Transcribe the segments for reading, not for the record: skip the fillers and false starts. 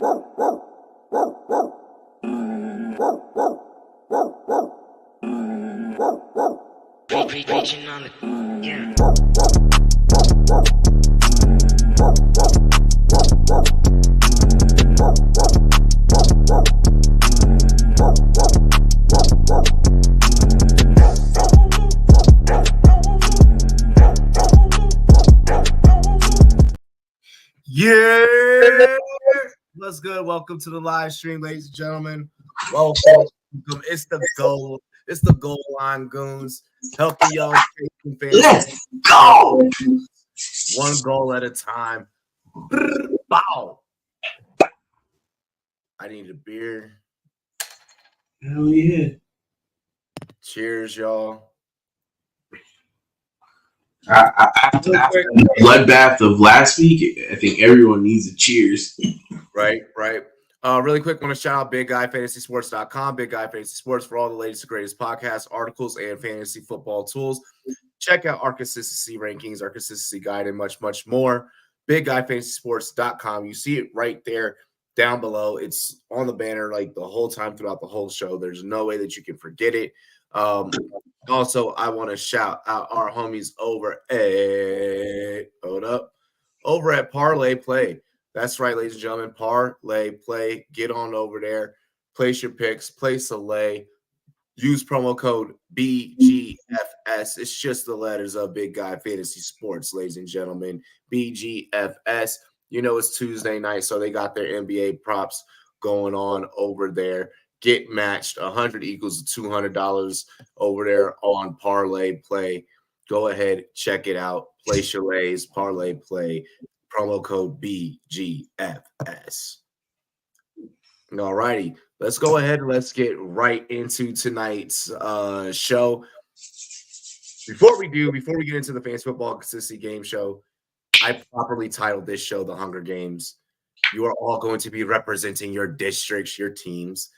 Preaching on the yeah. Yeah, what's good? Welcome to the live stream, ladies and gentlemen. Welcome. It's the Goal Line Goons, helping y'all take fantasy. Let's go. One goal at a time. Bow. I need a beer. Hell yeah. Cheers, y'all. After the bloodbath of last week, I think everyone needs a cheers. Right. Really quick, want to shout out BigGuyFantasySports.com, Big Guy Fantasy Sports for all the latest and greatest podcasts, articles, and fantasy football tools. Check out our consistency rankings, our consistency guide, and much, much more. BigGuyFantasySports.com. You see it right there down below. It's on the banner like the whole time throughout the whole show. There's no way that you can forget it. Also, I want to shout out our homies over at Parlay Play. That's right, ladies and gentlemen, Parlay Play. Get on over there. Place your picks. Place a lay. Use promo code BGFS. It's just the letters of Big Guy Fantasy Sports, ladies and gentlemen. BGFS. You know it's Tuesday night, so they got their NBA props going on over there. Get matched. 100 equals $200 over there on Parlay Play. Go ahead, check it out. Place your lays, Parlay Play. Promo code BGFS. All righty. Let's go ahead and let's get right into tonight's show. Before we get into the Fantasy Football Consistency Game Show, I properly titled this show The Hunger Games. You are all going to be representing your districts, your teams.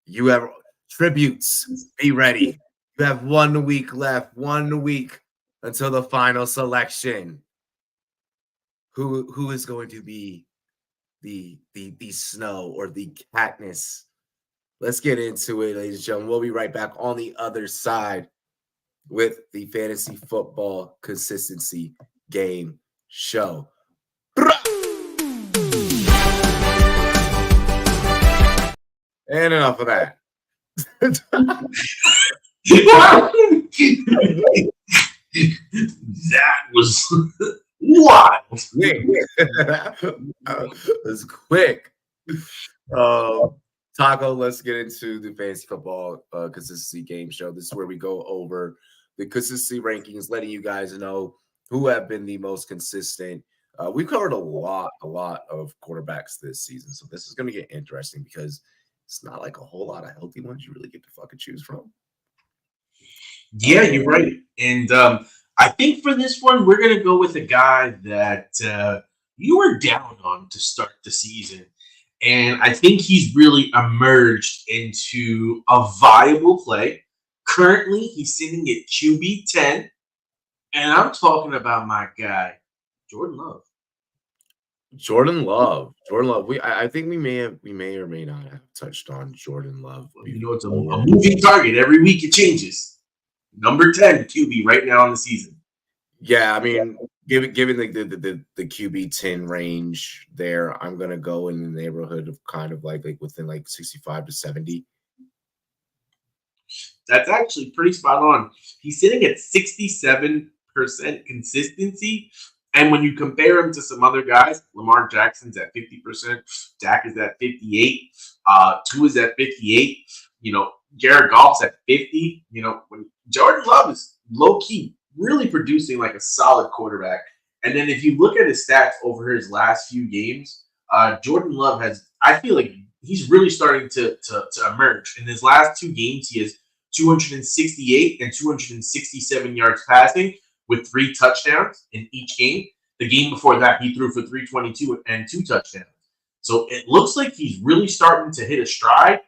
You have tributes. Be ready. You have 1 week left. 1 week until the final selection. Who is going to be the snow or the Katniss? Let's get into it, ladies and gentlemen. We'll be right back on the other side with the Fantasy Football Consistency Game Show. And enough of that. That was wild. It's quick. Taco, let's get into the Fantasy Football Consistency Game Show. This is where we go over the consistency rankings, letting you guys know who have been the most consistent. We've covered a lot of quarterbacks this season, so this is going to get interesting because it's not like a whole lot of healthy ones you really get to fucking choose from. Yeah, you're right. And I think for this one, we're going to go with a guy that you were down on to start the season. And I think he's really emerged into a viable play. Currently, he's sitting at QB 10. And I'm talking about my guy, Jordan Love. Jordan Love. I think we may or may not have touched on Jordan Love. You know, it's a moving target. Every week it changes. Number 10 QB right now in the season. Yeah, I mean, given the QB 10 range there, I'm gonna go in the neighborhood of kind of like within like 65 to 70. That's actually pretty spot on. He's sitting at 67% consistency. And when you compare him to some other guys, Lamar Jackson's at 50%, Dak is at 58, Tua is at 58, Jared Goff's at 50. When Jordan Love is low-key really producing like a solid quarterback. And then if you look at his stats over his last few games, Jordan Love I feel like he's really starting to emerge. In his last 2 games, he has 268 and 267 yards passing, with 3 touchdowns in each game. The game before that, he threw for 322 and 2 touchdowns. So it looks like he's really starting to hit a stride.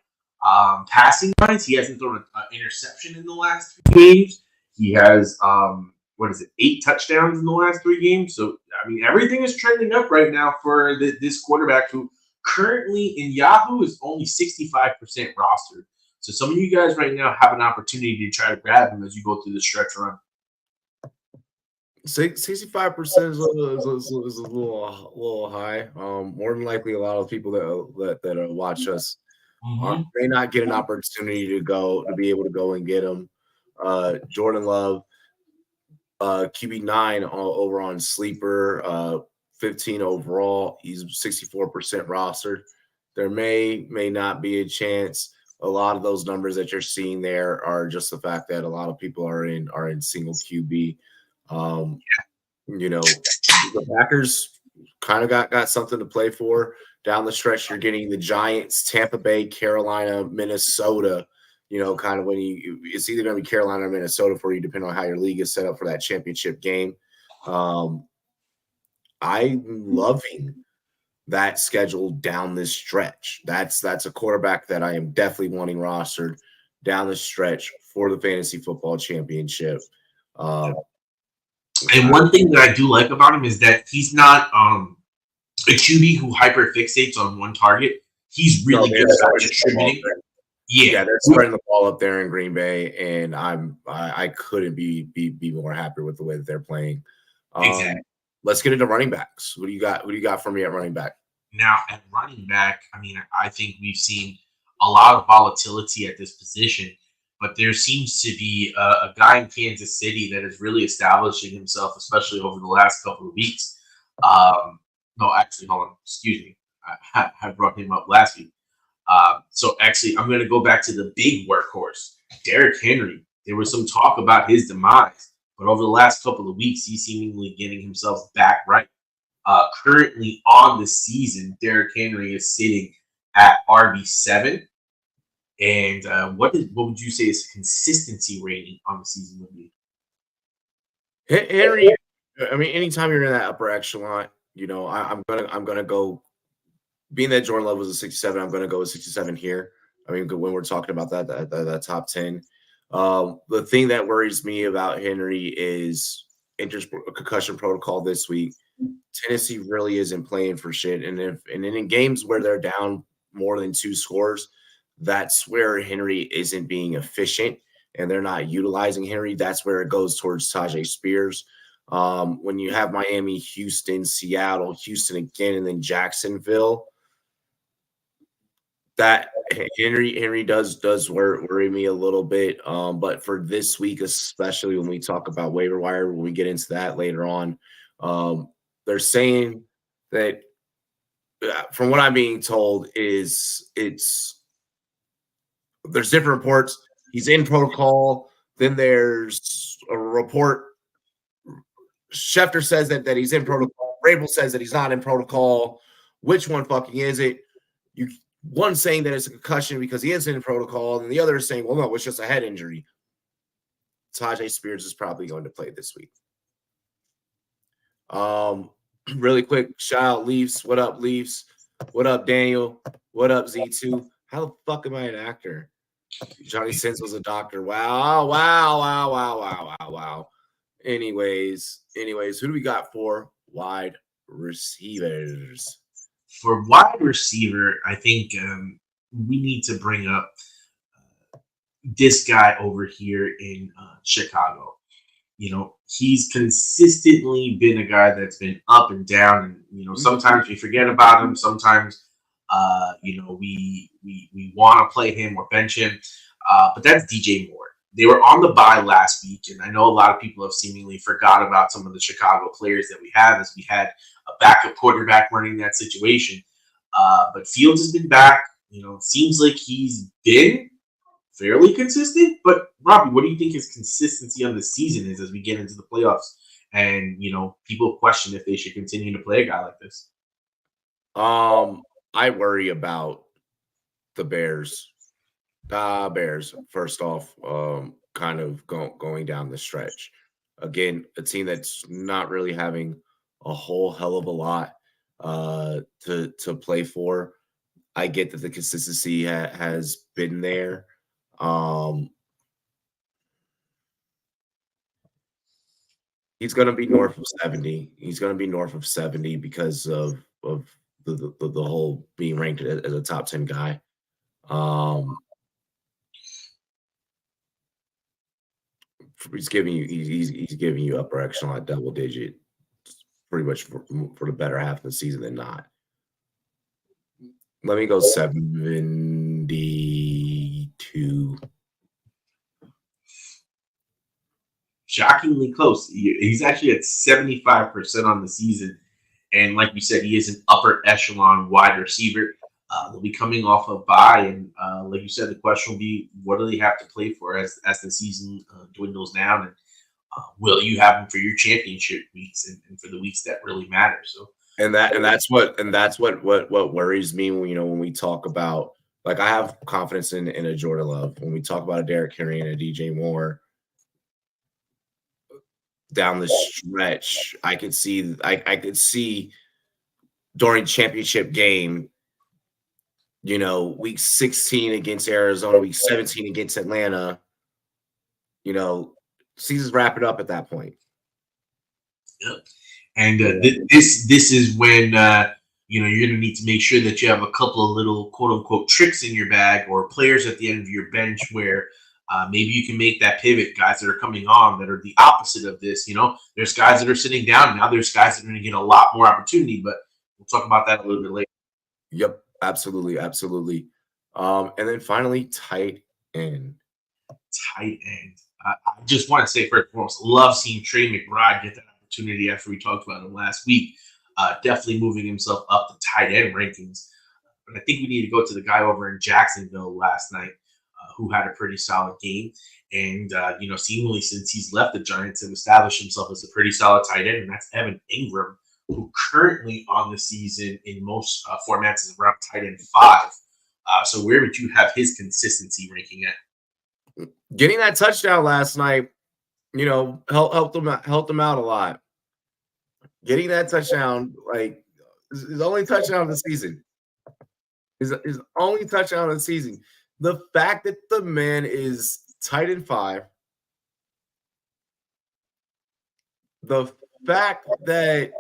Passing wise, he hasn't thrown an interception in the last 2 games. He has 8 touchdowns in the last 3 games. So I mean, everything is trending up right now for this quarterback who currently in Yahoo is only 65% rostered. So some of you guys right now have an opportunity to try to grab him as you go through the stretch run. 65% is a little high. More than likely, a lot of people that watch us may not get an opportunity to be able to go and get him. Jordan Love, QB9 over on Sleeper, 15 overall. He's 64% rostered. There may not be a chance. A lot of those numbers that you're seeing there are just the fact that a lot of people are in single QB. You know, the Packers kind of got something to play for down the stretch. You're getting the Giants, Tampa Bay, Carolina, Minnesota. You know, kind of when it's either going to be Carolina or Minnesota for you, depending on how your league is set up for that championship game. I'm loving that schedule down this stretch. That's a quarterback that I am definitely wanting rostered down the stretch for the fantasy football championship. And one thing that I do like about him is that he's not a QB who hyper fixates on one target. He's really good at distributing. Yeah, they're spreading the ball up there in Green Bay, and I couldn't be more happy with the way that they're playing. Exactly. Let's get into running backs. What do you got for me at running back? Now, at running back, I mean, I think we've seen a lot of volatility at this position, but there seems to be a guy in Kansas City that is really establishing himself, especially over the last couple of weeks. No, actually, hold on. Excuse me. I brought him up last week. So actually, I'm going to go back to the big workhorse, Derrick Henry. There was some talk about his demise, but over the last couple of weeks, he's seemingly getting himself back right. Currently on the season, Derrick Henry is sitting at RB7. And what would you say is consistency rating on the season would be? Henry, I mean, anytime you're in that upper echelon, you know, I'm gonna go. Being that Jordan Love was a 67, I'm gonna go with 67 here. I mean, when we're talking about that top 10, the thing that worries me about Henry is concussion protocol this week. Tennessee really isn't playing for shit, and in games where they're down more than 2 scores, that's where Henry isn't being efficient, and they're not utilizing Henry. That's where it goes towards Tajay Spears. When you have Miami, Houston, Seattle, Houston again, and then Jacksonville, that Henry does worry me a little bit. But for this week, especially when we talk about waiver wire, when we get into that later on, they're saying that from what I'm being told is there's different reports. He's in protocol. Then there's a report. Schefter says that he's in protocol. Rabel says that he's not in protocol. Which one fucking is it? One saying that it's a concussion because he is in protocol, and the other is saying, well, no, it's just a head injury. Tajay Spears is probably going to play this week. Really quick, shout out Leafs. What up, Leafs? What up, Daniel? What up, Z2? How the fuck am I an actor? Johnny Sins was a doctor. Wow. Anyways, who do we got for wide receivers? For wide receiver, I think we need to bring up this guy over here in Chicago. You know, he's consistently been a guy that's been up and down. And, you know, sometimes we forget about him. Sometimes, you know, we want to play him or bench him. But that's DJ Moore. They were on the bye last week, and I know a lot of people have seemingly forgot about some of the Chicago players that we have, as we had a backup quarterback running that situation. But Fields has been back. You know, it seems like he's been fairly consistent. But Robbie, what do you think his consistency on the season is as we get into the playoffs? And, you know, people question if they should continue to play a guy like this. I worry about the Bears. Bears, first off, kind of going down the stretch. Again, a team that's not really having a whole hell of a lot to play for. I get that the consistency has been there. He's going to be north of 70. He's going to be north of 70 because of the whole being ranked as a top 10 guy. He's giving you upper echelon double digit pretty much for the better half of the season than not. Let me go 72. Shockingly close. He's actually at 75% on the season. And like you said, he is an upper echelon wide receiver. They'll be coming off a bye. And like you said, the question will be, what do they have to play for as the season dwindles down? And will you have him for your championship weeks and for the weeks that really matter? So that's what worries me when we talk about, like, I have confidence in a Jordan Love. When we talk about a Derrick Henry and a DJ Moore down the stretch, I could see during championship game, week 16 against Arizona, week 17 against Atlanta, season's wrapping up at that point. Yep. And this is when you're going to need to make sure that you have a couple of little quote unquote tricks in your bag or players at the end of your bench where maybe you can make that pivot. Guys that are coming on that are the opposite of this. There's guys that are sitting down now. There's guys that are going to get a lot more opportunity, but we'll talk about that a little bit later. Yep, absolutely. And then finally, tight end. I just want to say first and foremost, love seeing Trey McBride get that opportunity after we talked about him last week. Definitely moving himself up the tight end rankings. But I think we need to go to the guy over in Jacksonville last night who had a pretty solid game. And, seemingly since he's left the Giants and established himself as a pretty solid tight end, and that's Evan Ingram, who currently on the season in most formats is around tight end 5. So where would you have his consistency ranking at? Getting that touchdown last night, helped him out a lot. Getting that touchdown, like, his only touchdown of the season. His only touchdown of the season. The fact that the man is tight end 5, the fact that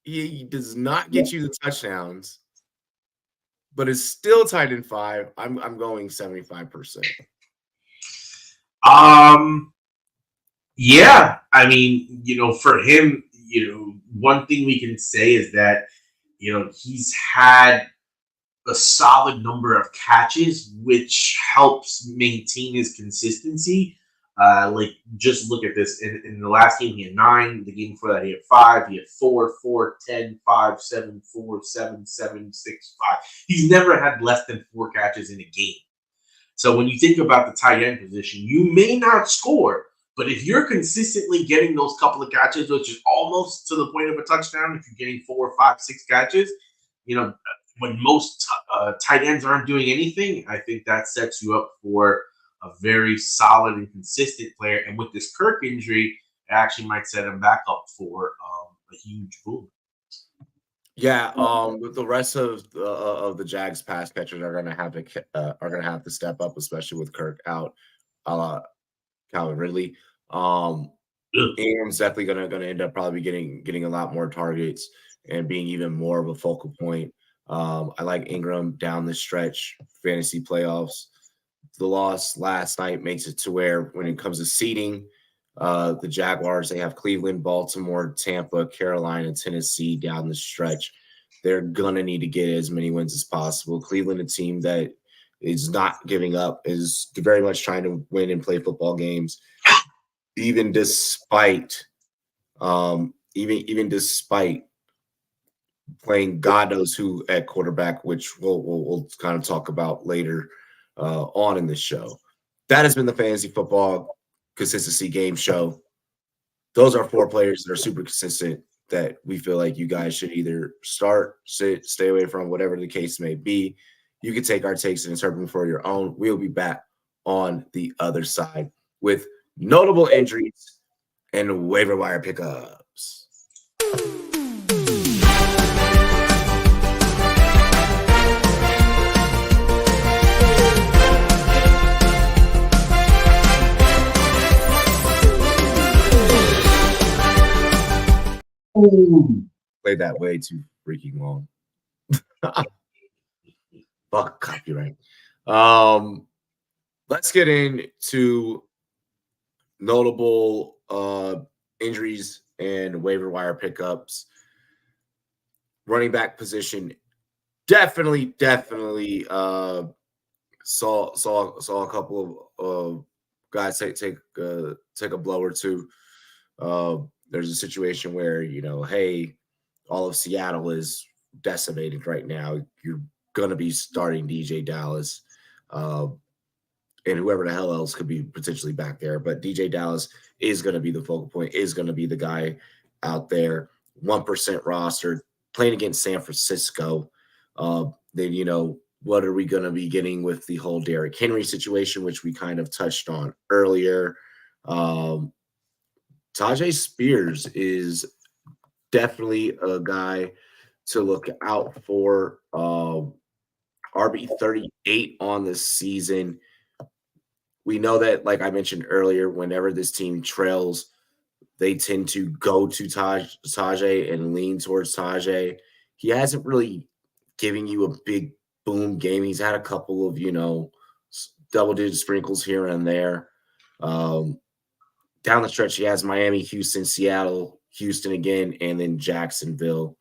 he does not get you the touchdowns, but is still tight end 5, I'm going 75%. Yeah, I mean, for him, one thing we can say is that, he's had a solid number of catches, which helps maintain his consistency. Just look at this. In the last game, he had 9. The game before that, he had 5. He had 4, 4, 10, 5, 7, 4, 7, 7, 6, 5. He's never had less than 4 catches in a game. So when you think about the tight end position, you may not score, but if you're consistently getting those couple of catches, which is almost to the point of a touchdown, if you're getting 4, 5, 6 catches, when most tight ends aren't doing anything, I think that sets you up for a very solid and consistent player. And with this Kirk injury, it actually might set him back up for a huge boom. Yeah, with the rest of the Jags pass catchers are gonna have to step up, especially with Kirk out, Calvin Ridley. Ingram's definitely gonna end up probably getting a lot more targets and being even more of a focal point. I like Ingram down the stretch, fantasy playoffs. The loss last night makes it to where when it comes to seeding, the Jaguars, they have Cleveland, Baltimore, Tampa, Carolina, Tennessee down the stretch. They're going to need to get as many wins as possible. Cleveland, a team that is not giving up, is very much trying to win and play football games, even despite playing God knows who at quarterback, which we'll kind of talk about later on in this show. That has been the Fantasy Football Consistency Game Show. Those are 4 players that are super consistent that we feel like you guys should either start, sit, stay away from, whatever the case may be. You can take our takes and interpret them for your own. We'll be back on the other side with notable injuries and waiver wire pickups. Played that way too freaking long. Fuck copyright. Let's get into notable injuries and waiver wire pickups. Running back position, definitely saw a couple of guys take a blow or two. There's a situation where, hey, all of Seattle is decimated right now. You're gonna be starting DJ Dallas, and whoever the hell else could be potentially back there. But DJ Dallas is gonna be the focal point. Is gonna be the guy out there. 1% roster playing against San Francisco. Then what are we going to be getting with the whole Derrick Henry situation, which we kind of touched on earlier. Tajay Spears is definitely a guy to look out for. RB 38 on the season. We know that, like I mentioned earlier, whenever this team trails, they tend to go to Tajay and lean towards Tajay. He hasn't really given you a big boom game. He's had a couple of, double-digit sprinkles here and there. Down the stretch, he has Miami, Houston, Seattle, Houston again, and then Jacksonville.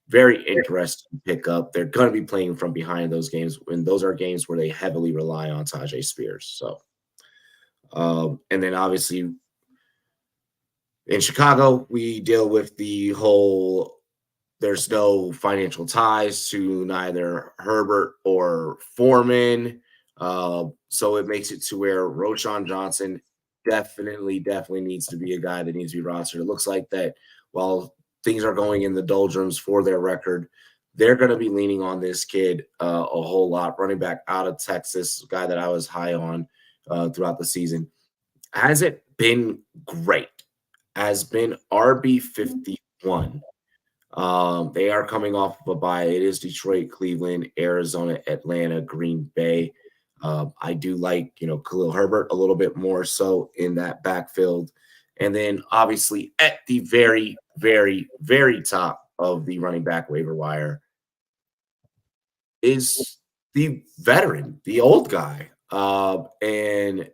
Very interesting pickup. They're going to be playing from behind those games, and those are games where they heavily rely on Tajay Spears. So, and then obviously in Chicago, we deal with the whole there's no financial ties to neither Herbert or Foreman. So it makes it to where Roschon Johnson definitely needs to be a guy that needs to be rostered. It looks like that while things are going in the doldrums for their record, they're going to be leaning on this kid a whole lot. Running back out of Texas, a guy that I was high on throughout the season. Hasn't been great. Has been RB 51. They are coming off of a bye. It is Detroit, Cleveland, Arizona, Atlanta, Green Bay. I do like, Khalil Herbert a little bit more so in that backfield. And then obviously at the very, very, very top of the running back waiver wire is the veteran, the old guy. And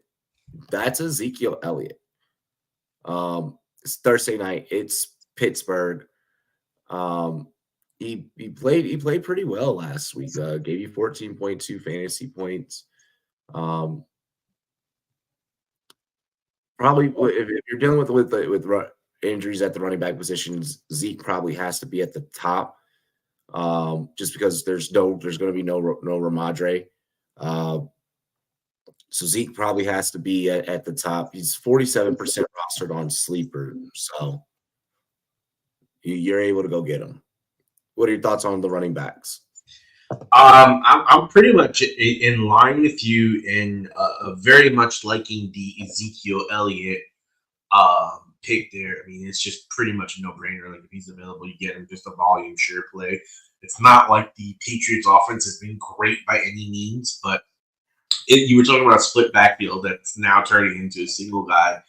that's Ezekiel Elliott. It's Thursday night. It's Pittsburgh. He played pretty well last week. Gave you 14.2 fantasy points. Probably if you're dealing with injuries at the running back positions, Zeke probably has to be at the top. Just because there's going to be no Ramadre. So Zeke probably has to be at the top. He's 47% rostered on Sleeper, so you're able to go get him. What are your thoughts on the running backs? I'm pretty much in line with you in very much liking the Ezekiel Elliott pick there. I mean, it's just pretty much a no-brainer. Like, if he's available, you get him. Just a volume sure play. It's not like the Patriots offense has been great by any means, but you were talking about a split backfield that's now turning into a single guy,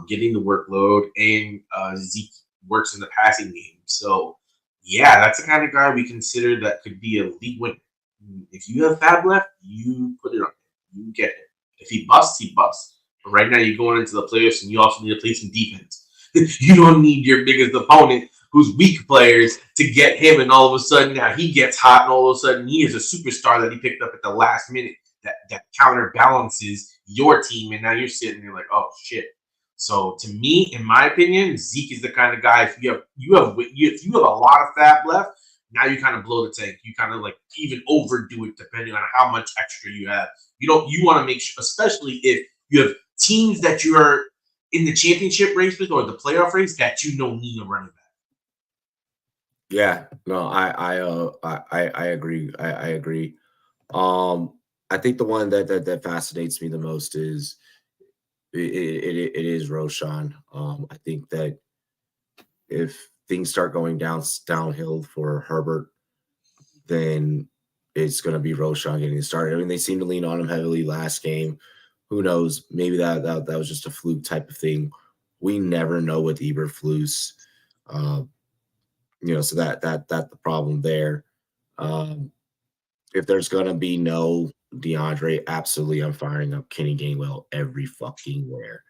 getting the workload, and Zeke works in the passing game. So, yeah, that's the kind of guy we consider that could be a league winner. If you have fab left, you put it on him. You get it. If he busts, he busts. But right now, you're going into the playoffs, and you also need to play some defense. You don't need your biggest opponent, who's weak players, to get him, and all of a sudden now he gets hot, and all of a sudden he is a superstar that he picked up at the last minute that counterbalances your team, and now you're sitting there like, oh shit. So to me, in my opinion, Zeke is the kind of guy. If you have a lot of fab left, now you kind of blow the tank. You kind of like even overdo it depending on how much extra you have. You want to make sure, especially if you have teams that you are in the championship race with or the playoff race, that you don't need a running back. Yeah, no, I agree. I agree. I think the one that fascinates me the most is it is Roschon. I think that if things start going downhill for Herbert, then it's going to be Roschon getting started. I mean, they seem to lean on him heavily last game. Who knows? Maybe that was just a fluke type of thing. We never know with Eberflus. So that's the problem there. If there's gonna be no DeAndre, absolutely, I'm firing up Kenny Gainwell every fucking where.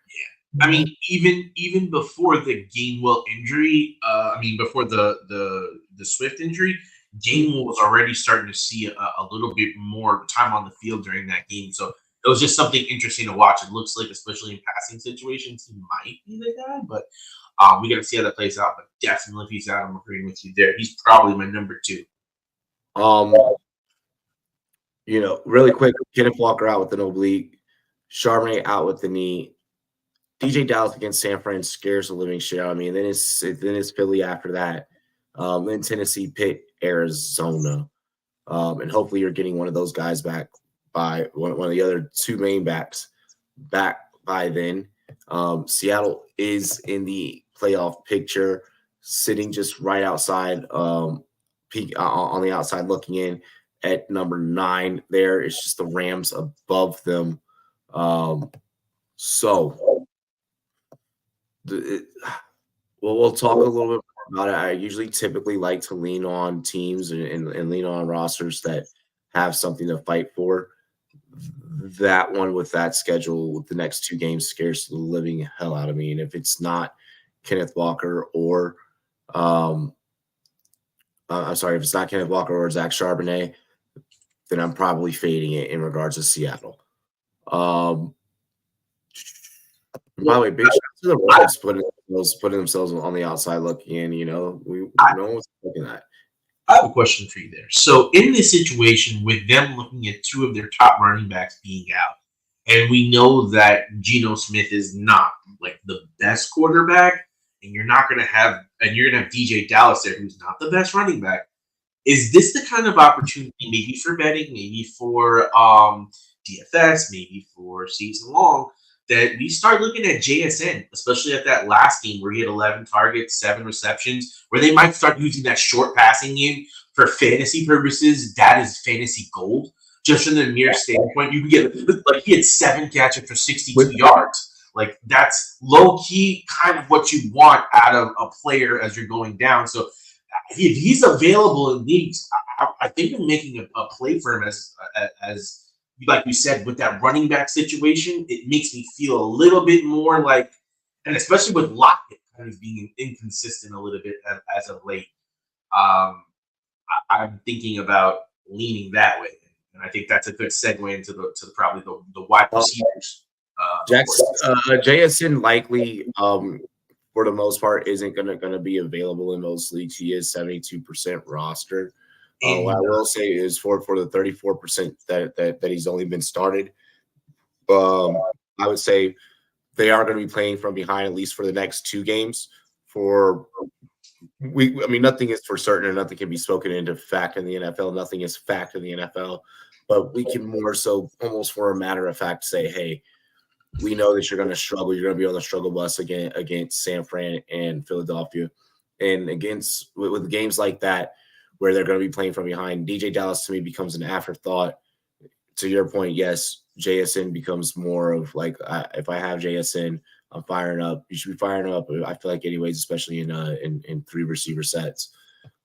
I mean, even before the Gainwell injury, before the Swift injury, Gainwell was already starting to see a little bit more time on the field during that game. So it was just something interesting to watch. It looks like, especially in passing situations, he might be the guy, but we got to see how that plays out. But definitely, if he's out, I'm agreeing with you there. He's probably my number 2. Really quick, Kenneth Walker out with an oblique, Charbonnet out with the knee. DJ Dallas against San Fran scares the living shit out of me. And then it's Philly after that. Then Tennessee, Pitt, Arizona. And hopefully you're getting one of those guys back by one of the other 2 main backs back by then. Seattle is in the playoff picture, sitting just right outside, on the outside looking in at number 9 there. It's just the Rams above them. We'll talk a little bit more about it. I usually typically like to lean on teams and lean on rosters that have something to fight for. That one with that schedule with the next 2 games scares the living hell out of me. And if it's not Kenneth Walker or if it's not Kenneth Walker or Zach Charbonnet, then I'm probably fading it in regards to Seattle. By the way, big shout out to the Rams putting themselves on the outside looking in. No one's looking at. I have a question for you there. So in this situation with them looking at 2 of their top running backs being out, and we know that Geno Smith is not like the best quarterback, and you're going to have DJ Dallas there, who's not the best running back. Is this the kind of opportunity, maybe for betting, maybe for DFS, maybe for season long, that we start looking at JSN, especially at that last game where he had 11 targets, 7 receptions, where they might start using that short passing game for fantasy purposes? That is fantasy gold. Just from the mere standpoint, you can get, like, he had 7 catches for 62 yards. Like, that's low-key kind of what you want out of a player as you're going down. So if he's available in leagues, I think I'm making a play for him as like we said, with that running back situation. It makes me feel a little bit more like, and especially with Lockett kind of being inconsistent a little bit as of late, I'm thinking about leaning that way. And I think that's a good segue into probably the wide receivers. JSN likely, for the most part, isn't going to be available in most leagues. He is 72% rostered. What I will say is for the 34% that he's only been started, I would say they are going to be playing from behind at least for the next 2 games. Nothing is for certain, and nothing can be spoken into fact in the NFL. Nothing is fact in the NFL, but we can more so almost for a matter of fact say, hey, we know that you're going to struggle. You're going to be on the struggle bus again against San Fran and Philadelphia, and with games like that, where they're going to be playing from behind, DJ Dallas to me becomes an afterthought. To your point, yes, JSN becomes more of like, if I have JSN, I'm firing up. You should be firing up. I feel like anyways, especially in 3 receiver sets.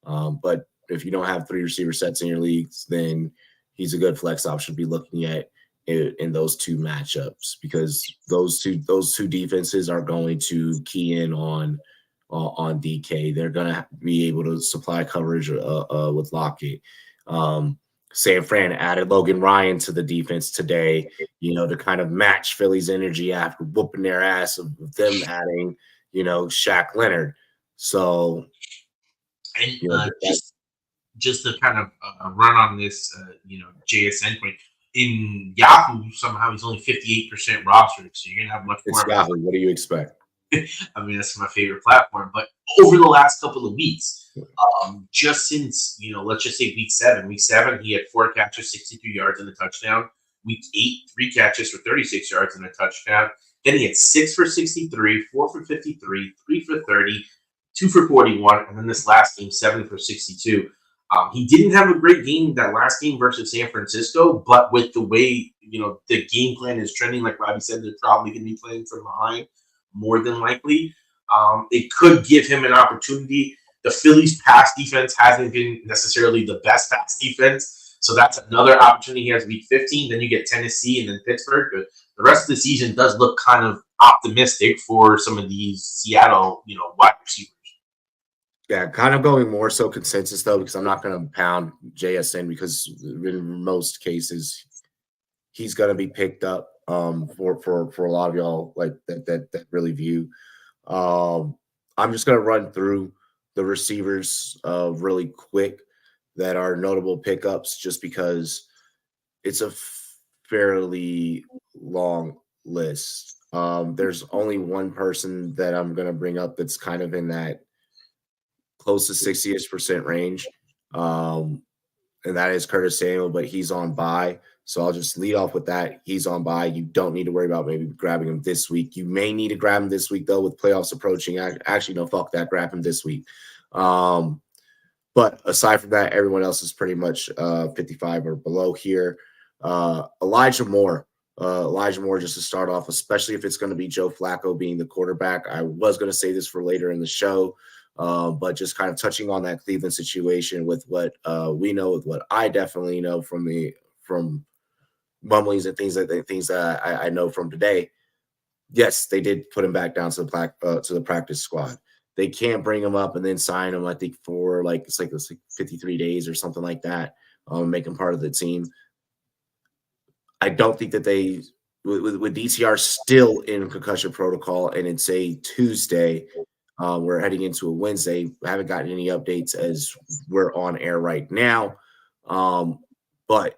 But if you don't have 3 receiver sets in your leagues, then he's a good flex option to be looking at in those 2 matchups, because those two defenses are going to key in on DK. They're going to be able to supply coverage with Lockett. San Fran added Logan Ryan to the defense today, to kind of match Philly's energy after whooping their ass of them adding, Shaq Leonard. So, and just to kind of run on this, JSN point, in Yahoo, somehow he's only 58% rostered, so you're going to have much more. It's Yahoo. What do you expect? That's my favorite platform. But over the last couple of weeks, just since, let's just say week 7, he had 4 catches, 62 yards and a touchdown. Week 8, 3 catches for 36 yards and a touchdown. Then he had 6 for 63, 4 for 53, 3 for 30, 2 for 41. And then this last game, 7 for 62. He didn't have a great game that last game versus San Francisco, but with the way, the game plan is trending, like Robbie said, they're probably going to be playing from behind more than likely. It could give him an opportunity The Phillies' pass defense hasn't been necessarily the best pass defense, so that's another opportunity. He has Week 15. Then you get Tennessee and then Pittsburgh. But the rest of the season does look kind of optimistic for some of these Seattle, wide receivers. Yeah, kind of going more so consensus though, because I'm not going to pound JSN because in most cases he's going to be picked up for a lot of y'all like that really view. I'm just going to run through the receivers really quick that are notable pickups just because it's a fairly long list. There's only one person that I'm going to bring up that's kind of in that close to 60% range. And that is Curtis Samuel, but he's on bye. So I'll just lead off with that. He's on bye. You don't need to worry about maybe grabbing him this week. You may need to grab him this week, though, with playoffs approaching. Actually, no, fuck that. Grab him this week. But aside from that, everyone else is pretty much 55 or below here. Elijah Moore, just to start off, especially if it's going to be Joe Flacco being the quarterback. I was going to say this for later in the show, but just kind of touching on that Cleveland situation with what we know, with what I definitely know from mumblings and things that I know from today. Yes, they did put him back down to the practice squad. They can't bring him up and then sign him, I think, for it's like 53 days or something like that, make him part of the team. I don't think that they, with DTR still in concussion protocol and it's a Tuesday, we're heading into a Wednesday. I haven't gotten any updates as we're on air right now, but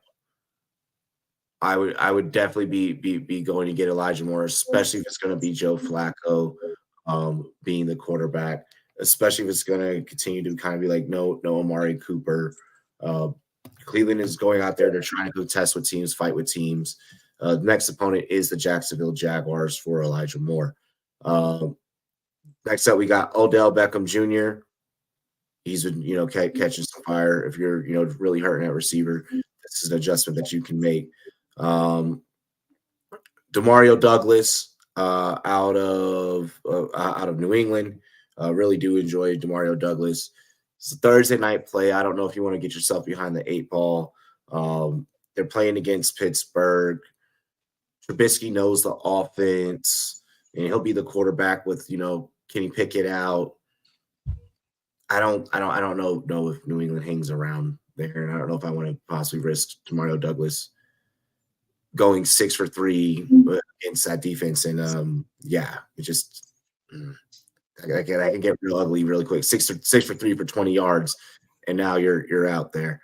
I would definitely be going to get Elijah Moore, especially if it's going to be Joe Flacco being the quarterback, especially if it's going to continue to kind of be like no Amari Cooper. Cleveland is going out there. They're trying to go test with teams, fight with teams. The next opponent is the Jacksonville Jaguars for Elijah Moore. Next up, we got Odell Beckham Jr. He's been, catching some fire. If you're, really hurting at receiver, this is an adjustment that you can make. Demario Douglas out of New England. Really do enjoy Demario Douglas. It's a Thursday night play. I don't know if you want to get yourself behind the 8 ball. They're playing against Pittsburgh. Trubisky knows the offense, and he'll be the quarterback with, can he pick it out? I don't know if New England hangs around there, and I don't know if I want to possibly risk Demario Douglas going 6 for 3 against that defense. And it just I can get real ugly really quick. 6 for 3 for 20 yards, and now you're out there.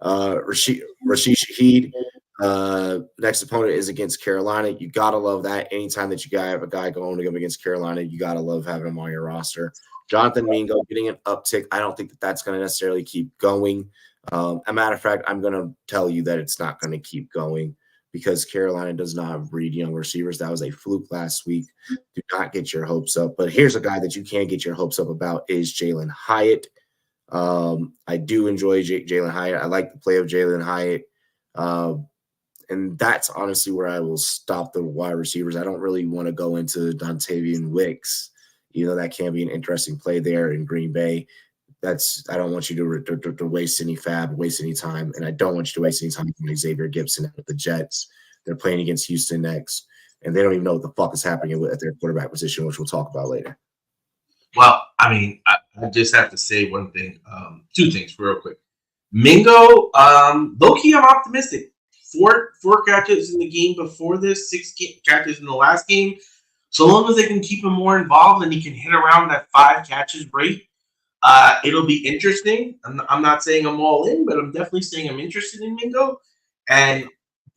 Rashid Shaheed, next opponent is against Carolina. You gotta love that. Anytime that you have a guy going to go against Carolina, you gotta love having him on your roster. Jonathan Mingo getting an uptick. I don't think that's going to necessarily keep going. A matter of fact, I'm going to tell you that it's not going to keep going because Carolina does not breed young receivers. That was a fluke last week. Do not get your hopes up. But here's a guy that you can get your hopes up about is Jalen Hyatt. I do enjoy Jalen Hyatt. I like the play of Jalen Hyatt. And that's honestly where I will stop the wide receivers. I don't really want to go into Dontavian Wicks. That can be an interesting play there in Green Bay. I don't want you to waste any waste any time, and I don't want you to waste any time with Xavier Gibson with the Jets. They're playing against Houston next, and they don't even know what the fuck is happening at their quarterback position, which we'll talk about later. Well, I just have to say one thing, 2 things real quick. Mingo, low-key, I'm optimistic. 4 catches in the game before this, 6 catches in the last game. So long as they can keep him more involved and he can hit around that 5 catches rate, it'll be interesting. I'm not saying I'm all in, but I'm definitely saying I'm interested in Mingo. And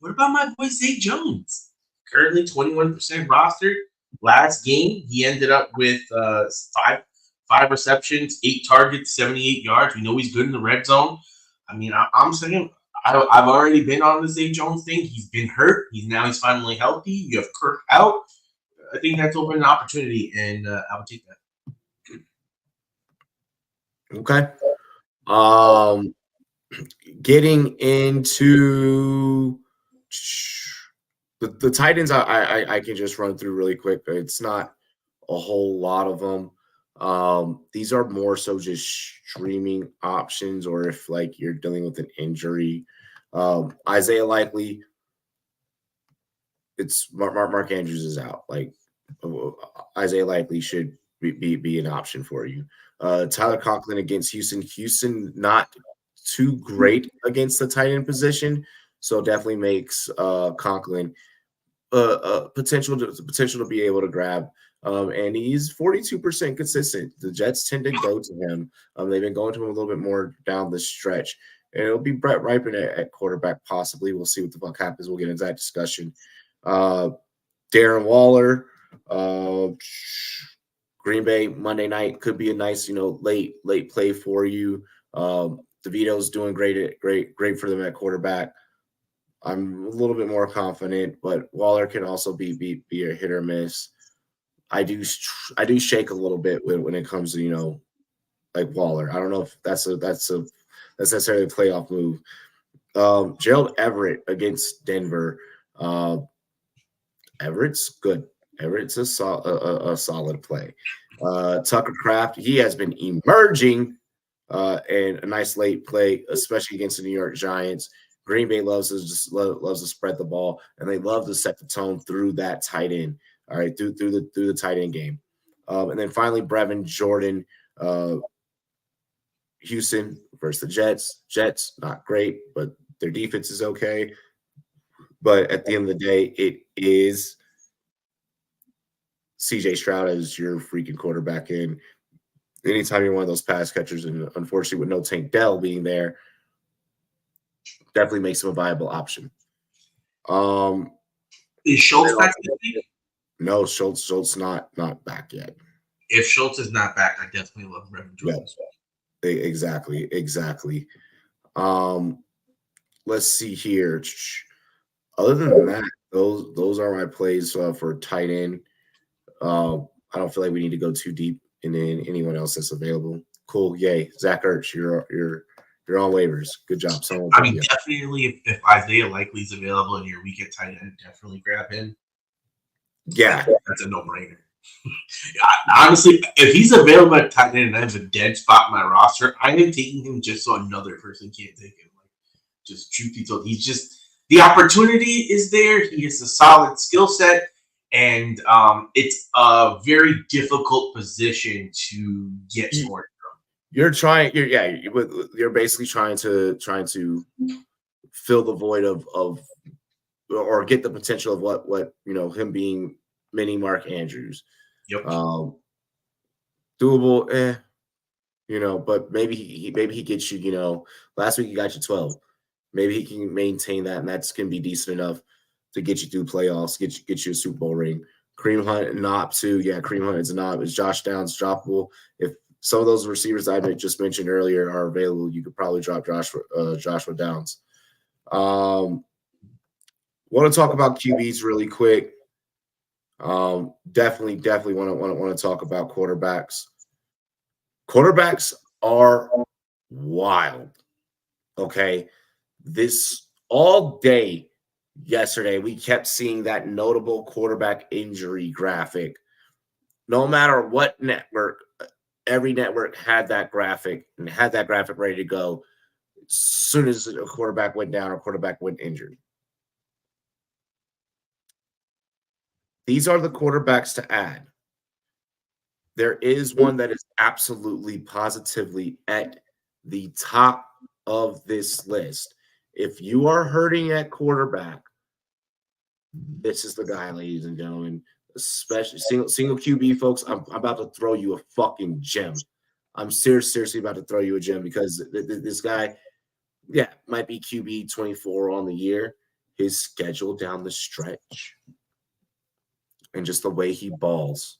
what about my boy Zay Jones? Currently 21% rostered. Last game, he ended up with 5 receptions, 8 targets, 78 yards. We know he's good in the red zone. I'm saying I've already been on the Zay Jones thing. He's been hurt. He's finally healthy. You have Kirk out. I think that's open an opportunity, and I would take that. Okay. Getting into the Titans, I can just run through really quick. It's not a whole lot of them. These are more so just streaming options, or if like you're dealing with an injury. Isaiah Likely, it's Mark Andrews is out. Like Isaiah Likely should be an option for you. Tyler Conklin against Houston. Houston not too great against the tight end position, so definitely makes Conklin potential to be able to grab. And he's 42% consistent. The Jets tend to go to him. They've been going to him a little bit more down the stretch. And it'll be Brett Ripon at quarterback, possibly. We'll see what the fuck happens. We'll get into that discussion. Darren Waller, Green Bay Monday night could be a nice, late play for you. DeVito's doing great for them at quarterback. I'm a little bit more confident, but Waller can also be a hit or miss. I do shake a little bit when it comes to like Waller. I don't know if that's necessarily a playoff move. Gerald Everett against Denver. Everett's good. Everett's a solid play. Tucker Kraft, he has been emerging and a nice late play, especially against the New York Giants. Green Bay loves to spread the ball, and they love to set the tone through that tight end. All right, through the tight end game, and then finally Brevin Jordan, Houston versus the Jets. Jets not great, but their defense is okay. But at the end of the day, it is CJ Stroud as your freaking quarterback. In anytime you're one of those pass catchers, and unfortunately with no Tank Dell being there, definitely makes him a viable option. Is Schultz back this week? No, Schultz not back yet. If Schultz is not back, I definitely love Brevin Jordan as well. Exactly. Let's see here. Other than that, those are my plays for tight end. I don't feel like we need to go too deep into anyone else that's available. Cool, yay, Zach Ertz, you're on waivers. Good job. Definitely if Isaiah Likely's available and you're weak at tight end, definitely grab him. Yeah, that's a no-brainer. Honestly, if he's available at tight end and I have a dead spot in my roster, I am taking him just so another person can't take him. Like, just truth be told, he's just the opportunity is there. He has a solid skill set, and it's a very difficult position to get scored from. You're basically trying to fill the void of or get the potential of what him being mini Mark Andrews. Yep. Doable, but maybe he gets you. Last week he got you 12. Maybe he can maintain that, and that's going to be decent enough to get you through playoffs, get you a Super Bowl ring. Kareem Hunt and Knob too. Yeah, Kareem Hunt is a knob. Is Josh Downs droppable? If some of those receivers I just mentioned earlier are available, you could probably drop Joshua Downs. Want to talk about QBs really quick. Definitely want to talk about quarterbacks. Quarterbacks are wild. Okay, this all day yesterday we kept seeing that notable quarterback injury graphic. No matter what network, every network had that graphic and had that graphic ready to go as soon as a quarterback went down or quarterback went injured. These are the quarterbacks to add. There is one that is absolutely, positively at the top of this list. If you are hurting at quarterback, this is the guy, ladies and gentlemen. Especially single QB, folks. I'm about to throw you a fucking gem. I'm seriously about to throw you a gem because this guy, might be QB 24 on the year. His schedule down the stretch and just the way he balls.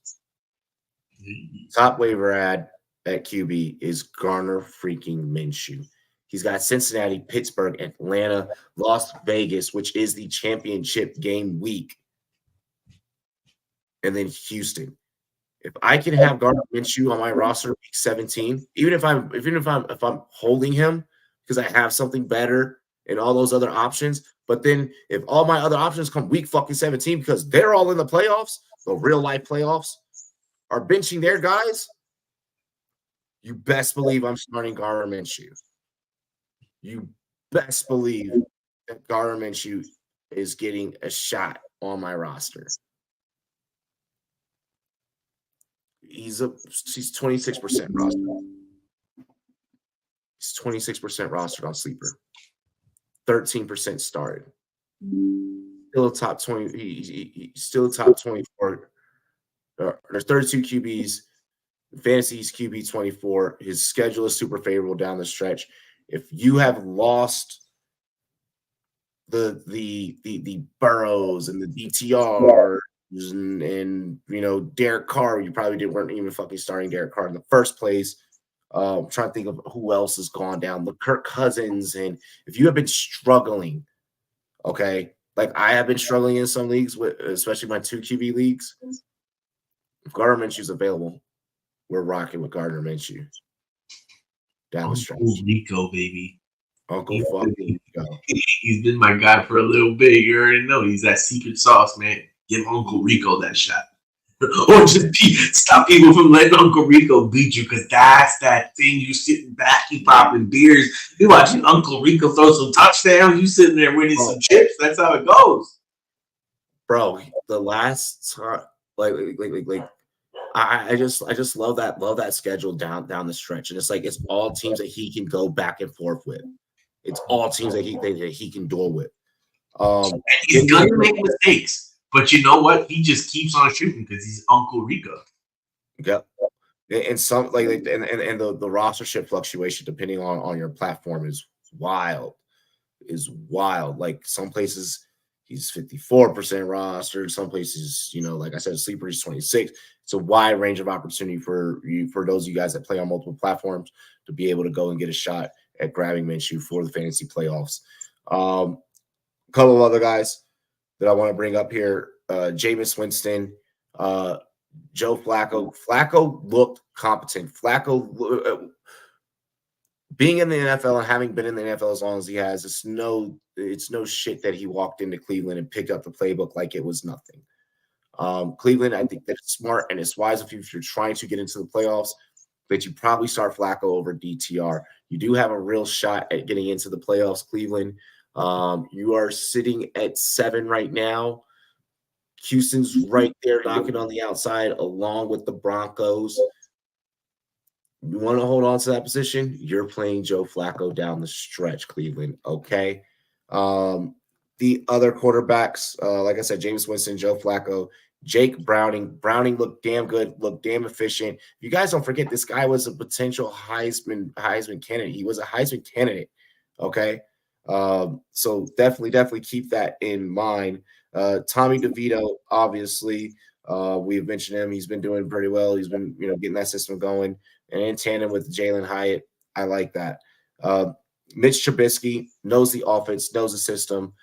Top waiver ad at QB is Garner freaking Minshew. He's got Cincinnati, Pittsburgh, Atlanta, Las Vegas, which is the championship game week, and then Houston. If I can have Gardner Minshew on my roster week 17, even if I'm holding him because I have something better and all those other options, but then if all my other options come week fucking 17 because they're all in the playoffs, the real life playoffs, are benching their guys, You best believe I'm starting Gardner Minshew. You best believe that Gardner Minshew is getting a shot on my roster. He's 26% rostered. He's 26% rostered on Sleeper. 13% started. Still a top 20. He's still a top 24. There's 32 QBs. Fantasy's QB 24. His schedule is super favorable down the stretch. If you have lost the Burrows and the DTR and Derek Carr, you probably weren't even fucking starting Derek Carr in the first place. I'm trying to think of who else has gone down. The Kirk Cousins, and if you have been struggling, okay, like I have been struggling in some leagues, with especially my 2 QB leagues. If Gardner Minshew's available, we're rocking with Gardner Minshew down the stretch. Uncle Rico, baby. Uncle fucking Rico. He's been my guy for a little bit. You already know he's that secret sauce, man. Give Uncle Rico that shot. Or just stop people from letting Uncle Rico beat you, because that's that thing. You sitting back, you popping beers, you watching Uncle Rico throw some touchdowns, you sitting there winning some chips. That's how it goes. Bro, the last time, I just love that schedule down the stretch. And it's all teams that he can go back and forth with. It's all teams that he can duel with. He's gonna make mistakes. But you know what? He just keeps on shooting because he's Uncle Rico. Yep. And some and the rostership fluctuation depending on your platform is wild. Like some places he's 54% rostered, some places, like I said, Sleeper is 26. It's a wide range of opportunity for those of you guys that play on multiple platforms to be able to go and get a shot at grabbing Minshew for the fantasy playoffs. A couple of other guys that I want to bring up here, Jameis Winston, Joe Flacco. Flacco looked competent. Flacco, being in the NFL and having been in the NFL as long as he has, it's no shit that he walked into Cleveland and picked up the playbook like it was nothing. Cleveland, I think that's smart and it's wise if you're trying to get into the playoffs, that you probably start Flacco over DTR. You do have a real shot at getting into the playoffs, Cleveland. You are sitting at 7 right now. Houston's right there knocking on the outside along with the Broncos. You want to hold on to that position? You're playing Joe Flacco down the stretch, Cleveland. Okay. The other quarterbacks, like I said, Jameis Winston, Joe Flacco, Jake Browning. Browning looked damn good, looked damn efficient. You guys don't forget this guy was a potential Heisman candidate. He was a Heisman candidate. Okay. So definitely keep that in mind. Tommy DeVito, obviously, we've mentioned him. He's been doing pretty well. He's been, getting that system going, and in tandem with Jalen Hyatt, I like that. Mitch Trubisky knows the offense, knows the system.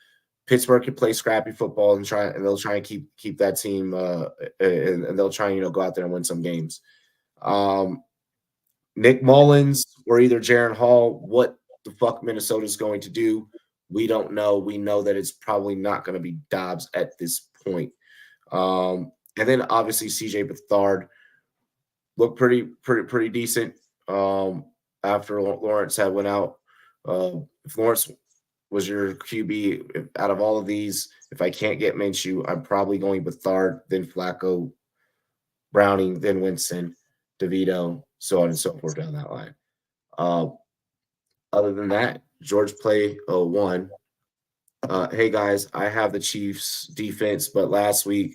Pittsburgh can play scrappy football and they'll try and keep that team, and they'll try and go out there and win some games. Nick Mullins or either Jaron Hall, what the fuck Minnesota's going to do, we don't know. We know that it's probably not going to be Dobbs at this point. And then obviously CJ Beathard looked pretty decent after Lawrence had went out. If Lawrence was your QB out of all of these, if I can't get Minshew, I'm probably going Beathard, then Flacco, Browning, then Winston, DeVito, so on and so forth down that line. Other than that, George Play 01. Hey guys, I have the Chiefs defense, but last week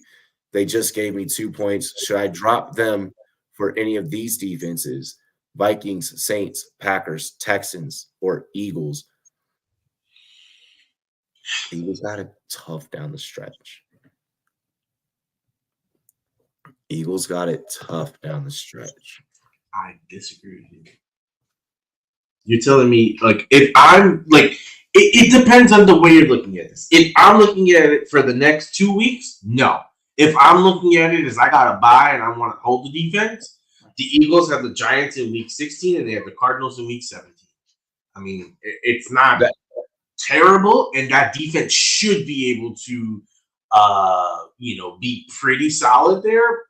they just gave me 2 points. Should I drop them for any of these defenses? Vikings, Saints, Packers, Texans, or Eagles? Eagles got it tough down the stretch. Eagles got it tough down the stretch. I disagree with you. You're telling me, if I'm it depends on the way you're looking at this. If I'm looking at it for the next 2 weeks, no. If I'm looking at it as I got to buy and I want to hold the defense, the Eagles have the Giants in week 16 and they have the Cardinals in week 17. I mean, it's not terrible, and that defense should be able to, be pretty solid there.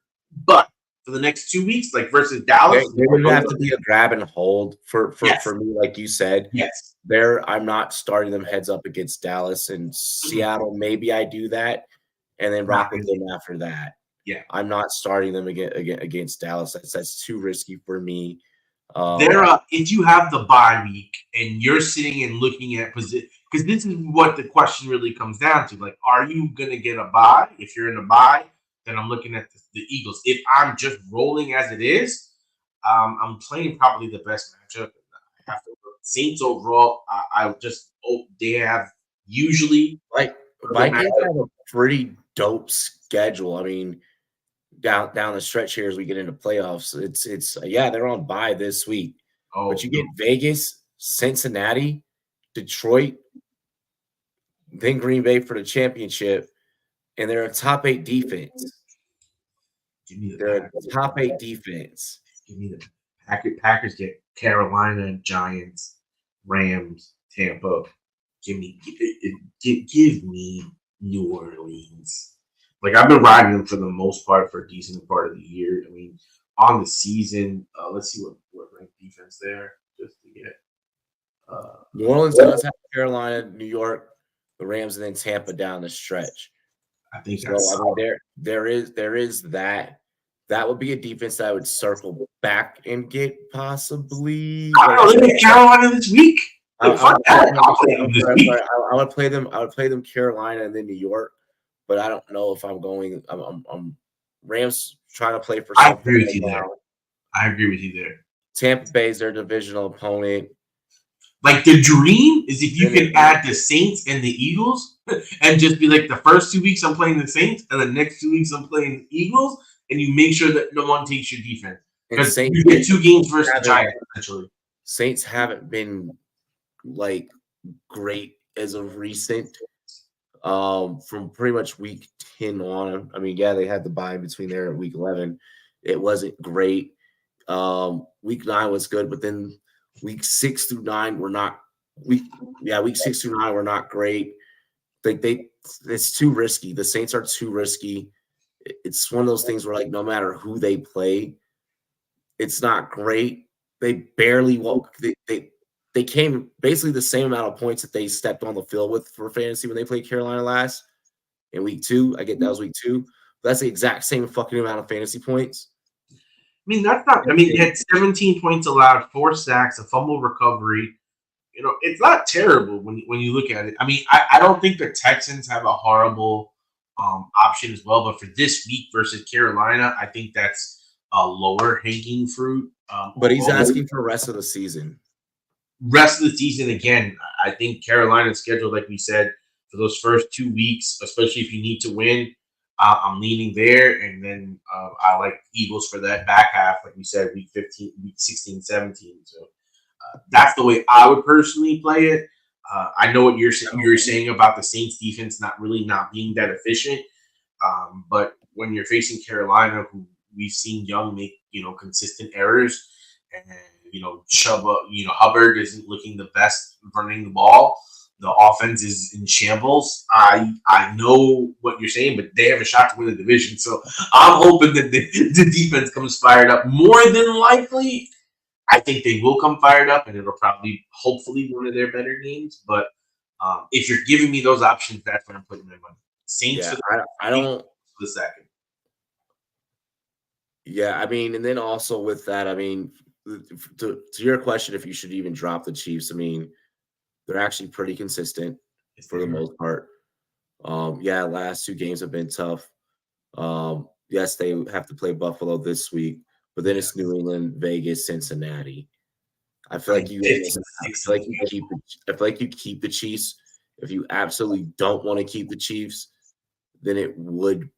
But for the next 2 weeks, like versus Dallas. There would have to be a grab and hold for Yes. me, like you said. Yes. I'm not starting them heads up against Dallas and Seattle. Maybe I do that and then rock with them after that. Yeah. I'm not starting them against Dallas. That's too risky for me. If you have the bye week and you're sitting and looking at position, because this is what the question really comes down to. Like, are you going to get a bye? If you're in a bye, then I'm looking at the Eagles. If I'm just rolling as it is, I'm playing probably the best matchup. I have to look. Saints overall, I just hope they have usually like Vikings have a pretty dope schedule. I mean, down the stretch here as we get into playoffs, it's they're on bye this week. But you get Vegas, Cincinnati, Detroit, then Green Bay for the championship, and they're a top 8 defense. They're a top 8 defense. Give me the Packers get Carolina, Giants, Rams, Tampa. Give me New Orleans. Like, I've been riding them for the most part for a decent part of the year. I mean, on the season, let's see what ranked defense there just to get. New Orleans does have Carolina, New York, the Rams, and then Tampa down the stretch. I think so. I mean, there is that. That would be a defense that I would circle back and get possibly. I don't know. They get Carolina this week. I would play them. I would play them Carolina and then New York, but I don't know if I'm going. I'm Rams trying to play for. I agree with you there. I agree with you there. Tampa Bay is their divisional opponent. Like, the dream is if you can add the Saints and the Eagles and just be like, the first 2 weeks I'm playing the Saints and the next 2 weeks I'm playing the Eagles, and you make sure that no one takes your defense. Because you get 2 games versus the Giants, essentially. Saints haven't been, like, great as of recent. From pretty much week 10 on. I mean, they had the bye in between there at week 11. It wasn't great. Week 9 was good, but then week 6 through 9 were not. Week 6 through 9 were not great. It's too risky. The Saints are too risky. It's one of those things where, like, no matter who they play, it's not great. They barely walk. They came basically the same amount of points that they stepped on the field with for fantasy when they played Carolina last in week 2. I get that was week 2. But that's the exact same fucking amount of fantasy points. I mean, that's not. I mean, they had 17 points allowed, 4 sacks, a fumble recovery. You know, it's not terrible when you look at it. I mean, I don't think the Texans have a horrible option as well. But for this week versus Carolina, I think that's a lower hanging fruit. But he's asking for the rest of the season. Rest of the season, again, I think Carolina's schedule, like we said, for those first 2 weeks, especially if you need to win, I'm leaning there. And then I like Eagles for that back half, like we said, week 15, week 16, 17. So that's the way I would personally play it. I know what you're saying about the Saints defense not being that efficient. But when you're facing Carolina, who we've seen Young make, consistent errors, and Hubbard isn't looking the best running the ball. The offense is in shambles. I know what you're saying, but they have a shot to win the division. So I'm hoping that the defense comes fired up. More than likely, I think they will come fired up, and it'll probably, hopefully, one of their better games. But if you're giving me those options, that's when I'm putting my money. Saints for the second. Yeah, I mean, and then also with that, I mean, to your question, if you should even drop the Chiefs, I mean, they're actually pretty consistent for the most part. Last 2 games have been tough. Yes, they have to play Buffalo this week, but then it's New England, Vegas, Cincinnati. I feel like you keep the Chiefs. If you absolutely don't want to keep the Chiefs, then it would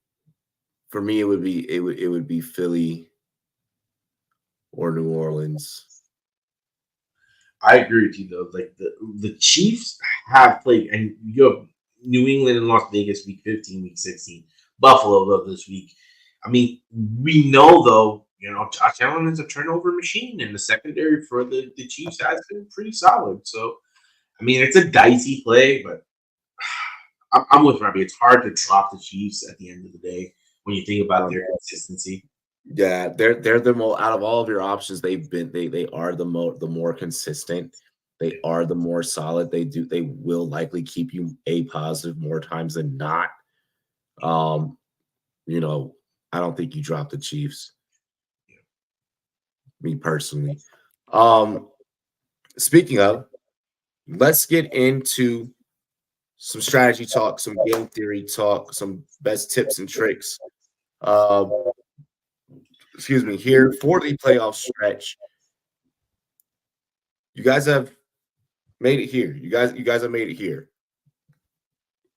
be Philly or New Orleans. I agree with you though. Like the Chiefs have played, and you have New England and Las Vegas week 15, week 16. Buffalo though this week. I mean, we know though, Josh Allen is a turnover machine, and the secondary for the Chiefs has been pretty solid. So, I mean, it's a dicey play, but I'm with Robbie. It's hard to drop the Chiefs at the end of the day when you think about their consistency. Yeah, they're the more out of all of your options. They are the more consistent. They are the more solid. They will likely keep you a positive more times than not. Um, you know, I don't think you drop the Chiefs. Me personally. Um, Speaking of, let's get into some strategy talk, some game theory talk, some best tips and tricks. Uh, excuse me, here for the playoff stretch. You guys have made it here. You guys have made it here.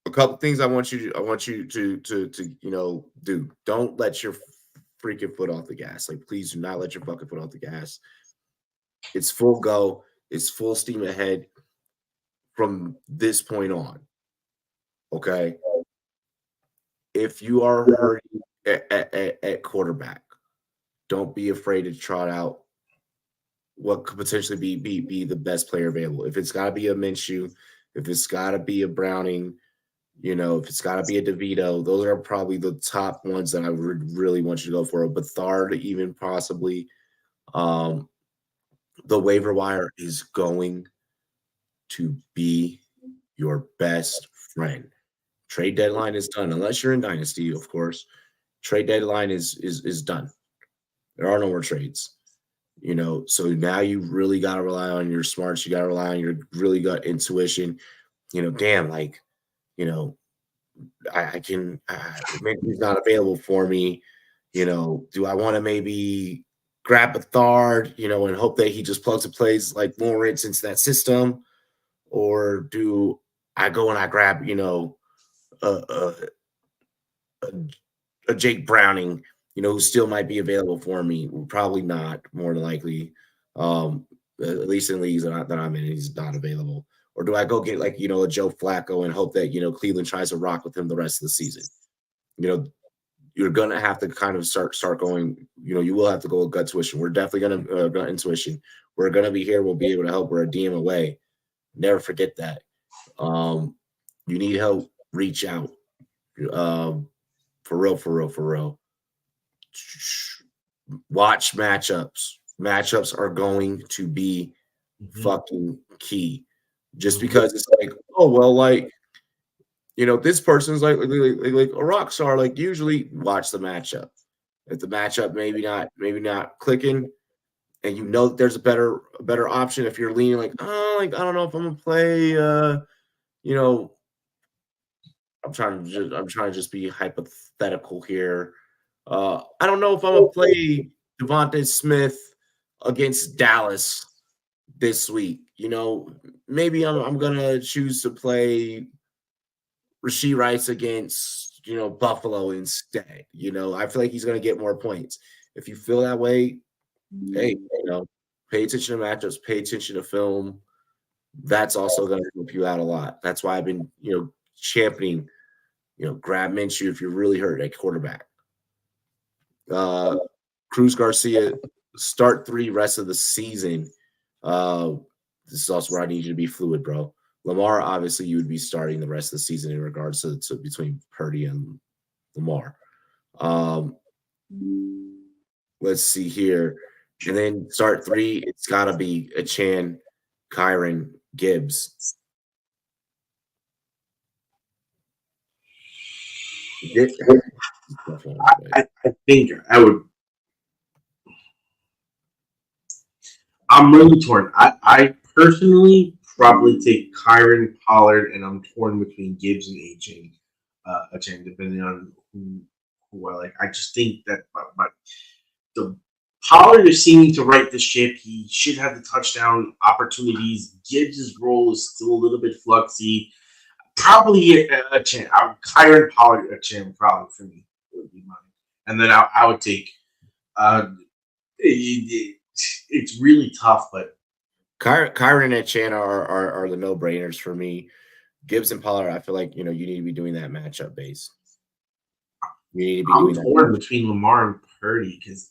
A couple things I want you to do. Don't let your freaking foot off the gas. Like, please do not let your fucking foot off the gas. It's full go. It's full steam ahead from this point on. Okay. If you are hurting at quarterback, don't be afraid to trot out what could potentially be the best player available. If it's got to be a Minshew, if it's got to be a Browning, if it's got to be a DeVito, those are probably the top ones that I would really want you to go for. A Bethard, even possibly. Um, the waiver wire is going to be your best friend. Trade deadline is done, unless you're in Dynasty, of course. Trade deadline is done. There are no more trades. So now you really got to rely on your smarts. You got to rely on your really gut intuition. Damn, like, I can, maybe he's not available for me. Do I want to maybe grab a Thard, and hope that he just plugs and plays like Lawrence into that system? Or do I go and I grab, a, a, a Jake Browning, who still might be available for me? Probably not, more than likely. At least in leagues that I'm in, he's not available. Or do I go get like, a Joe Flacco and hope that, Cleveland tries to rock with him the rest of the season? You're gonna have to kind of start going. You will have to go with gut tuition. We're definitely gonna gut intuition. We're gonna be here. We'll be able to help. We're a DM away. Never forget that. You need help, reach out. For real, for real, for real. Watch matchups. Matchups are going to be fucking key. Just because it's like, oh well, like, this person's like a rock star. Like, usually watch the matchup. If the matchup maybe not clicking, and that there's a better option. If you're leaning like, oh, like, I don't know if I'm gonna play. I'm trying to just be hypothetical here. I don't know if I'm gonna play Devontae Smith against Dallas this week. Maybe I'm gonna choose to play Rashee Rice against Buffalo instead. I feel like he's gonna get more points. If you feel that way, hey, pay attention to matchups, pay attention to film. That's also gonna help you out a lot. That's why I've been championing. Grab Minshew if you're really hurt at quarterback. Cruz Garcia, start 3 rest of the season. This is also where I need you to be fluid, bro. Lamar, obviously, you would be starting the rest of the season in regards to between Purdy and Lamar. Let's see here. And then start 3, it's got to be Achan, Kyron, Gibbs. I think I would. I'm really torn. I personally probably take Kyron, Pollard, and I'm torn between Gibbs and Achane, depending on who I like. I just think that the Pollard is seeming to right the ship. He should have the touchdown opportunities. Gibbs' role is still a little bit fluxy. Probably Achane. Kyron, Pollard, Achane probably for me would be mine. And then I would take. It's really tough, but Kyron and Achan are the no-brainers for me. Gibbs and Pollard, I feel like you need to be doing that matchup base. You need to be doing torn between Lamar and Purdy because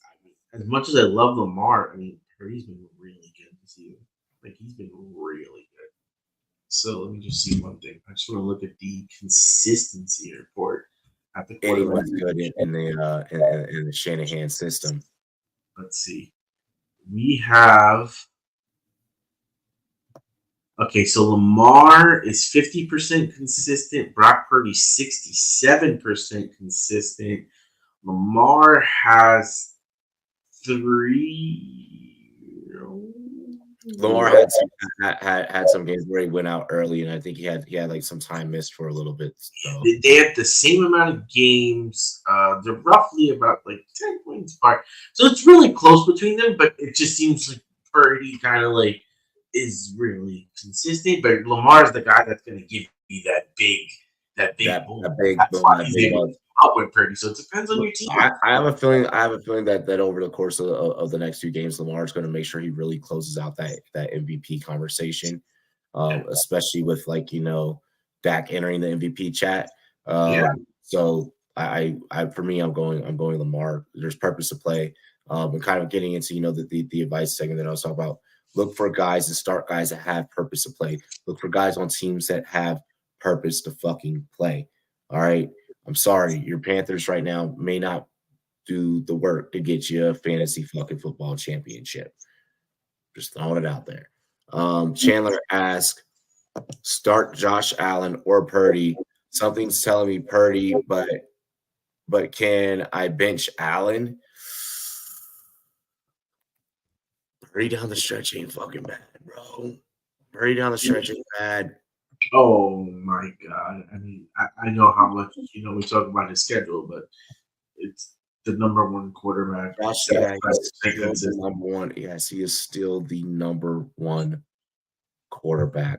as much as I love Lamar, Purdy's been really good this year. Like, he's been really good. So let me just see one thing. I just want to look at the consistency report. at the quarterback. Anyone's good in the Shanahan system. Let's see. We have. Okay, so Lamar is 50% consistent. Brock Purdy 67% consistent. Lamar has 3. Lamar had some games where he went out early, and I think he had like some time missed for a little bit. So they have the same amount of games. They're roughly about like 10 points apart, so it's really close between them. But it just seems like Purdy kind of like is really consistent. But Lamar is the guy that's going to give you that big boom. That's why he's able to out with Purdy. So it depends on your team. I have a feeling that over the course of the next 2 games, Lamar is going to make sure he really closes out that MVP conversation, especially with Dak entering the MVP chat. So I for me, I'm going Lamar. There's purpose to play, and kind of getting into the advice segment that I was talking about. Look for guys and start guys that have purpose to play. Look for guys on teams that have purpose to fucking play. All right. I'm sorry, your Panthers right now may not do the work to get you a fantasy fucking football championship. Just throwing it out there. Chandler asks, start Josh Allen or Purdy. Something's telling me Purdy, but can I bench Allen? Purdy down the stretch ain't fucking bad, bro. Purdy down the stretch ain't bad. Oh my God! I mean, I know how much we talk about his schedule, but it's the number 1 quarterback. Josh, yeah, he's still the number 1. Yes, he is still the number 1 quarterback.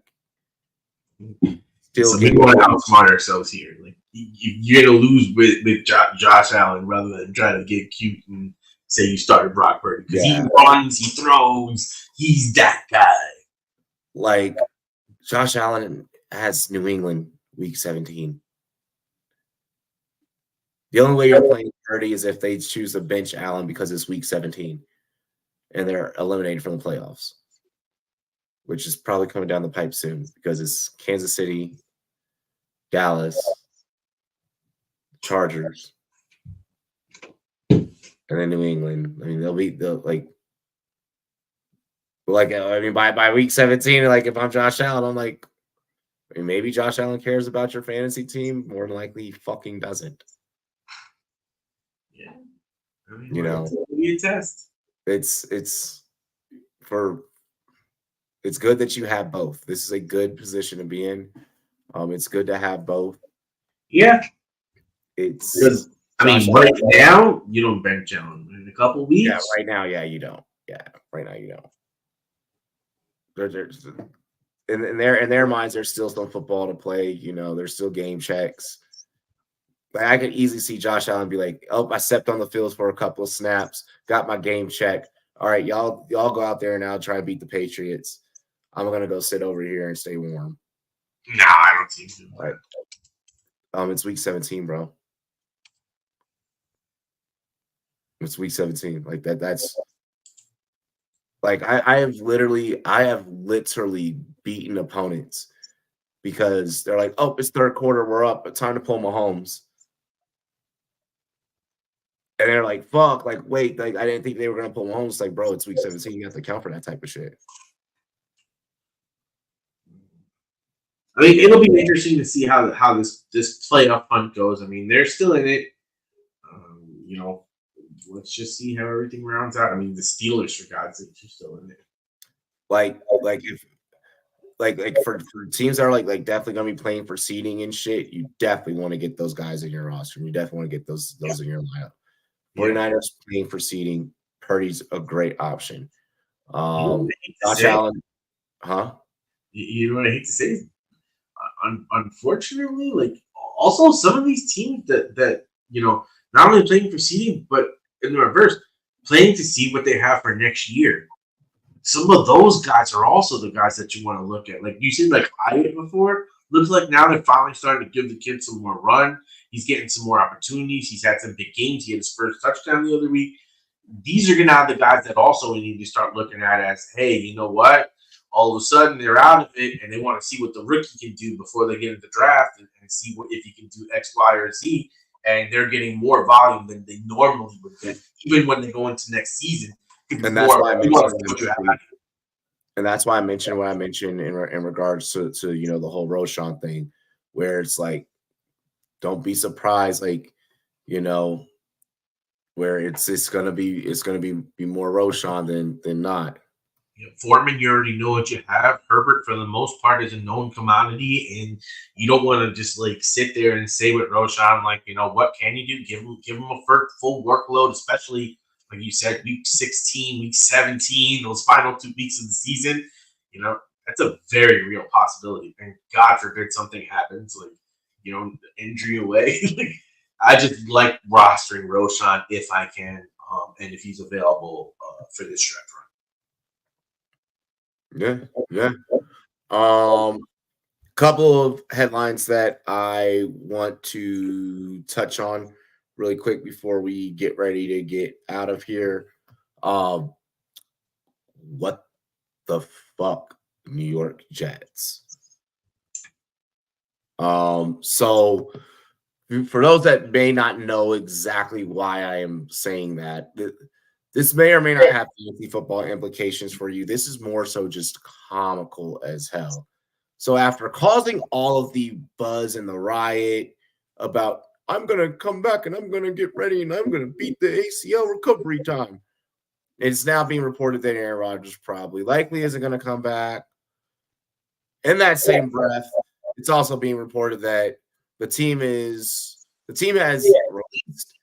So we want to outsmart ourselves here. Like you're gonna lose with Josh Allen rather than try to get cute and say you started Brock Purdy because he runs, he throws, he's that guy. Like Josh Allen has New England week 17. The only way you're playing Purdy is if they choose to bench Allen because it's week 17 and they're eliminated from the playoffs, which is probably coming down the pipe soon because it's Kansas City, Dallas, Chargers, and then New England. I mean, by week 17, like if I'm Josh Allen, I'm like, I mean, maybe Josh Allen cares about your fantasy team. More than likely, he fucking doesn't. Yeah, I mean, it'll be a test. It's good that you have both. This is a good position to be in. It's good to have both. Yeah, it's. Right now you don't bench Allen. In a couple weeks. Yeah, right now, you don't. Yeah, right now you don't. There's in their minds, there's still some football to play. There's still game checks. Like I could easily see Josh Allen be like, "Oh, I stepped on the field for a couple of snaps, got my game check. All right, y'all go out there and now try to beat the Patriots. I'm gonna go sit over here and stay warm." No, I don't think so. Right. It's week 17, bro. It's week 17. Like that's like I have literally beaten opponents because they're like, "Oh, it's third quarter, we're up, but time to pull Mahomes." And they're like, "Fuck!" Like, wait, like I didn't think they were gonna pull Mahomes. Like, bro, it's week 17. You have to account for that type of shit. I mean, it'll be interesting to see how this playoff hunt goes. I mean, they're still in it. Let's just see how everything rounds out. I mean, the Steelers, for God's sake, are still in it. Like for teams that are like definitely gonna be playing for seeding and shit, you definitely want to get those guys in your roster. You definitely want to get those in your lineup. 49ers playing for seeding, Purdy's a great option. Josh Allen, huh? You know what I hate to say? Unfortunately, like also some of these teams that not only playing for seeding, but in the reverse, playing to see what they have for next year. Some of those guys are also the guys that you want to look at. Like you said, like Hyatt before, looks like now they're finally starting to give the kid some more run. He's getting some more opportunities. He's had some big games. He had his first touchdown the other week. These are going to have the guys that also we need to start looking at as, hey, you know what? All of a sudden they're out of it and they want to see what the rookie can do before they get into the draft and see if he can do X, Y, or Z. and they're getting more volume than they normally would get, even when they go into next season. And that's why I mentioned. And that's why I mentioned what I mentioned in regards to the whole Roschon thing, where it's like, don't be surprised, like, where it's gonna be more Roschon than not. Foreman, you already know what you have. Herbert, for the most part, is a known commodity, and you don't want to just like sit there and say with Roschon, like, what can you do? Give him a full workload, especially like you said, week 16, week 17, those final 2 weeks of the season. That's a very real possibility. And God forbid something happens, like injury away. I just like rostering Roschon if I can, and if he's available for this stretch run. Yeah. Couple of headlines that I want to touch on really quick before we get ready to get out of here. What the fuck, New York Jets? So for those that may not know exactly why I am saying that, this may or may not have fantasy football implications for you. This is more so just comical as hell. So after causing all of the buzz and the riot about, I'm going to come back and I'm going to get ready and I'm going to beat the ACL recovery time, it's now being reported that Aaron Rodgers probably likely isn't going to come back. In that same breath, it's also being reported that the team has released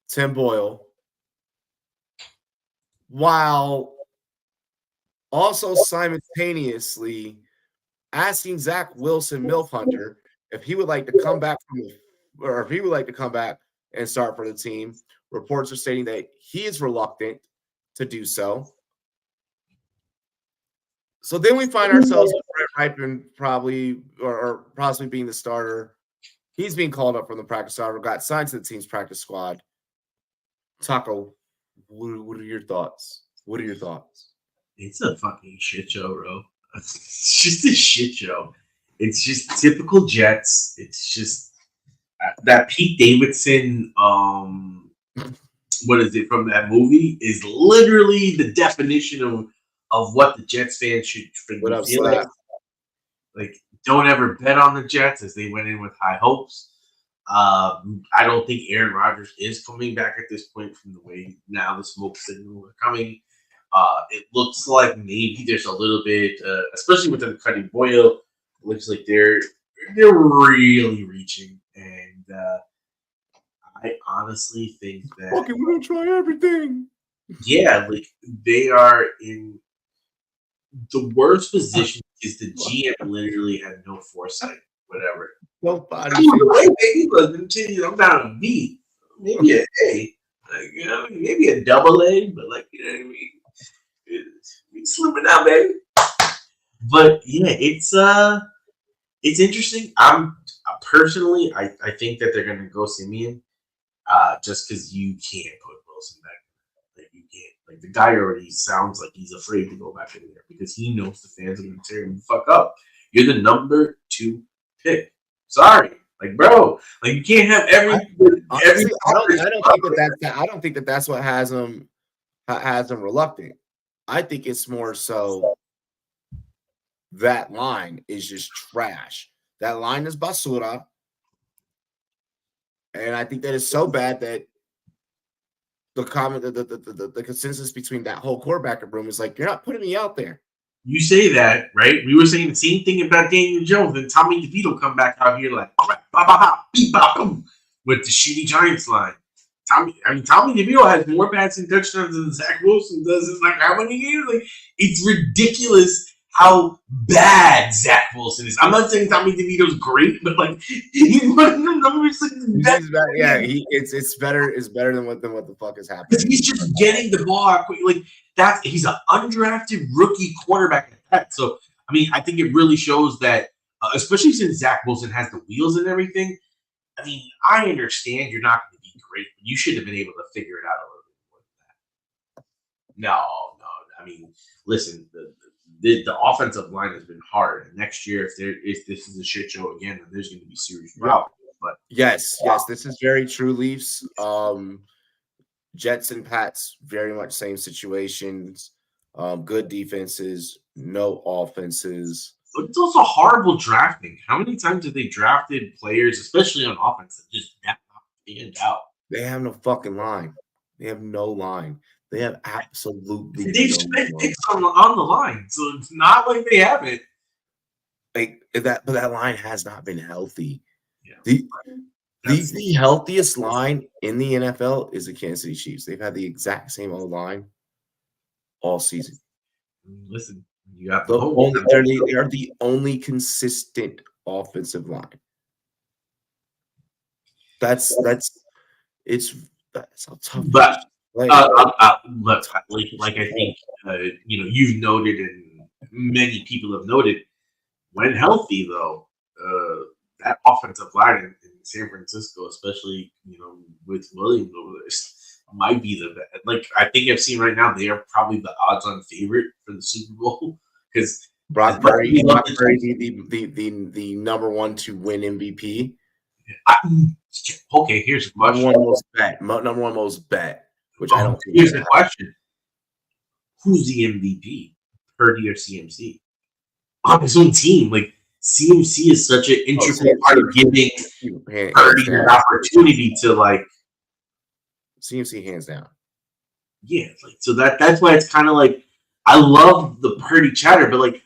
Tim Boyle, while also simultaneously asking Zach Wilson, MILF Hunter, if he would like to come back and start for the team. Reports are stating that he is reluctant to do so. So then we find ourselves with Brett Rypien probably or possibly being the starter. He's being called up from the practice squad, got signed to the team's practice squad. Taco, what are your thoughts? It's a fucking shit show, bro. It's just a shit show. It's just typical Jets. It's just that Pete Davidson, what is it from that movie, is literally the definition of what the Jets fans should feel like. Like, don't ever bet on the Jets, as they went in with high hopes. I don't think Aaron Rodgers is coming back at this point from the way now the smoke signals are coming. It looks like maybe there's a little bit, especially with them cutting Boyle, it looks like they're really reaching. And I honestly think that we're gonna try everything. Yeah, like they are in the worst position is the GM literally had no foresight, whatever. Nobody. I'm down a B, maybe an A, maybe a double A, but like what I mean. It's slipping out, baby. But yeah, it's interesting. I'm personally, I think that they're gonna go Simeon, just because you can't put Wilson back. Like you can't. Like the guy already sounds like he's afraid to go back in there because he knows the fans are gonna tear him the fuck up. You're the number 2 pick. Sorry, like bro, like you can't have every. I don't think that's what has him reluctant. I think it's more so that line is just trash. That line is basura. And I think that is so bad that the consensus between that whole quarterback room is like, you're not putting me out there. You say that, right? We were saying the same thing about Daniel Jones, and Tommy DeVito come back out here like with the shitty Giants line. Tommy DeVito has more passing touchdowns than Zach Wilson does in like how many years? Like it's ridiculous how bad Zach Wilson is. I'm not saying Tommy DeVito's great, but like he's one of the numbers. It's better than what the fuck is happening. He's just getting the ball out quick. Like he's an undrafted rookie quarterback at that. So I mean, I think it really shows that, especially since Zach Wilson has the wheels and everything. I mean, I understand you're not going to be great, but you should have been able to figure it out a little bit more than that. No. I mean, listen, the offensive line has been hard. And next year, if this is a shit show again, then there's going to be serious problems. But Yes, this is very true, Leafs. Jets and Pats, very much same situations. Good defenses, no offenses. But it's also horrible drafting. How many times have they drafted players, especially on offense, that just not panned out? They have no fucking line. They have no line. They have absolutely They've no spent line. picks on the line, so it's not like they haven't. But that line has not been healthy. Yeah. The healthiest line in the NFL is the Kansas City Chiefs. They've had the exact same old line all season. Listen, you got They are the only consistent offensive line. That's a tough. But look, like I think you've noted, and many people have noted, when healthy though, that offensive line in San Francisco, especially with Williams over there, might be the best. Like I think I've seen right now, they are probably the odds-on favorite for the Super Bowl because Brock Purdy, the number one to win MVP. Okay, here's the question. Number one most bet, which I don't think. Here's the question: who's the MVP, Purdy or CMC? On his own team, like CMC is such an integral part of giving Purdy an opportunity to CMC hands down. Yeah, so that's why it's kind of like I love the Purdy chatter, but like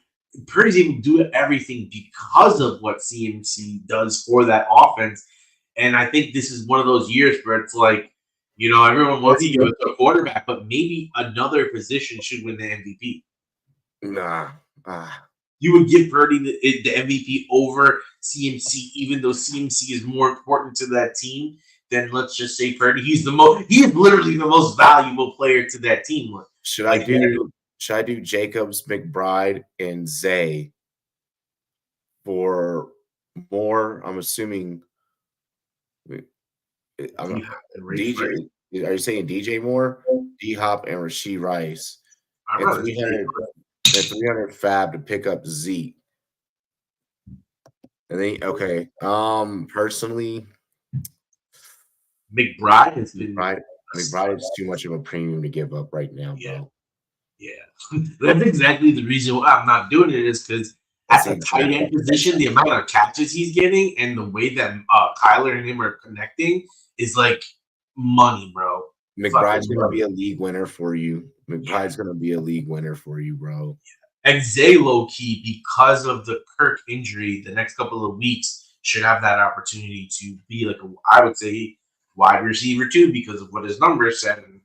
Purdy's able to do everything because of what CMC does for that offense. And I think this is one of those years where it's like, everyone wants to give it to a quarterback, but maybe another position should win the MVP. Nah. You would give Purdy the MVP over CMC, even though CMC is more important to that team than, let's just say, Purdy. He is literally the most valuable player to that team. Should I do Jacobs, McBride, and Zay for more? I'm assuming. DJ. Are you saying DJ Moore, D Hop, and Rasheed Rice, and 300 fab to pick up Zeke? And then personally, McBride has been McBride is too much of a premium to give up right now, bro. Yeah. That's exactly the reason why I'm not doing it is because at the tight end position, the amount of catches he's getting and the way that Kyler and him are connecting is like money, bro. McBride's going to be a league winner for you. McBride's going to be a league winner for you, bro. And Zay, low-key, because of the Kirk injury, the next couple of weeks should have that opportunity to be like I would say, wide receiver too, because of what his numbers said and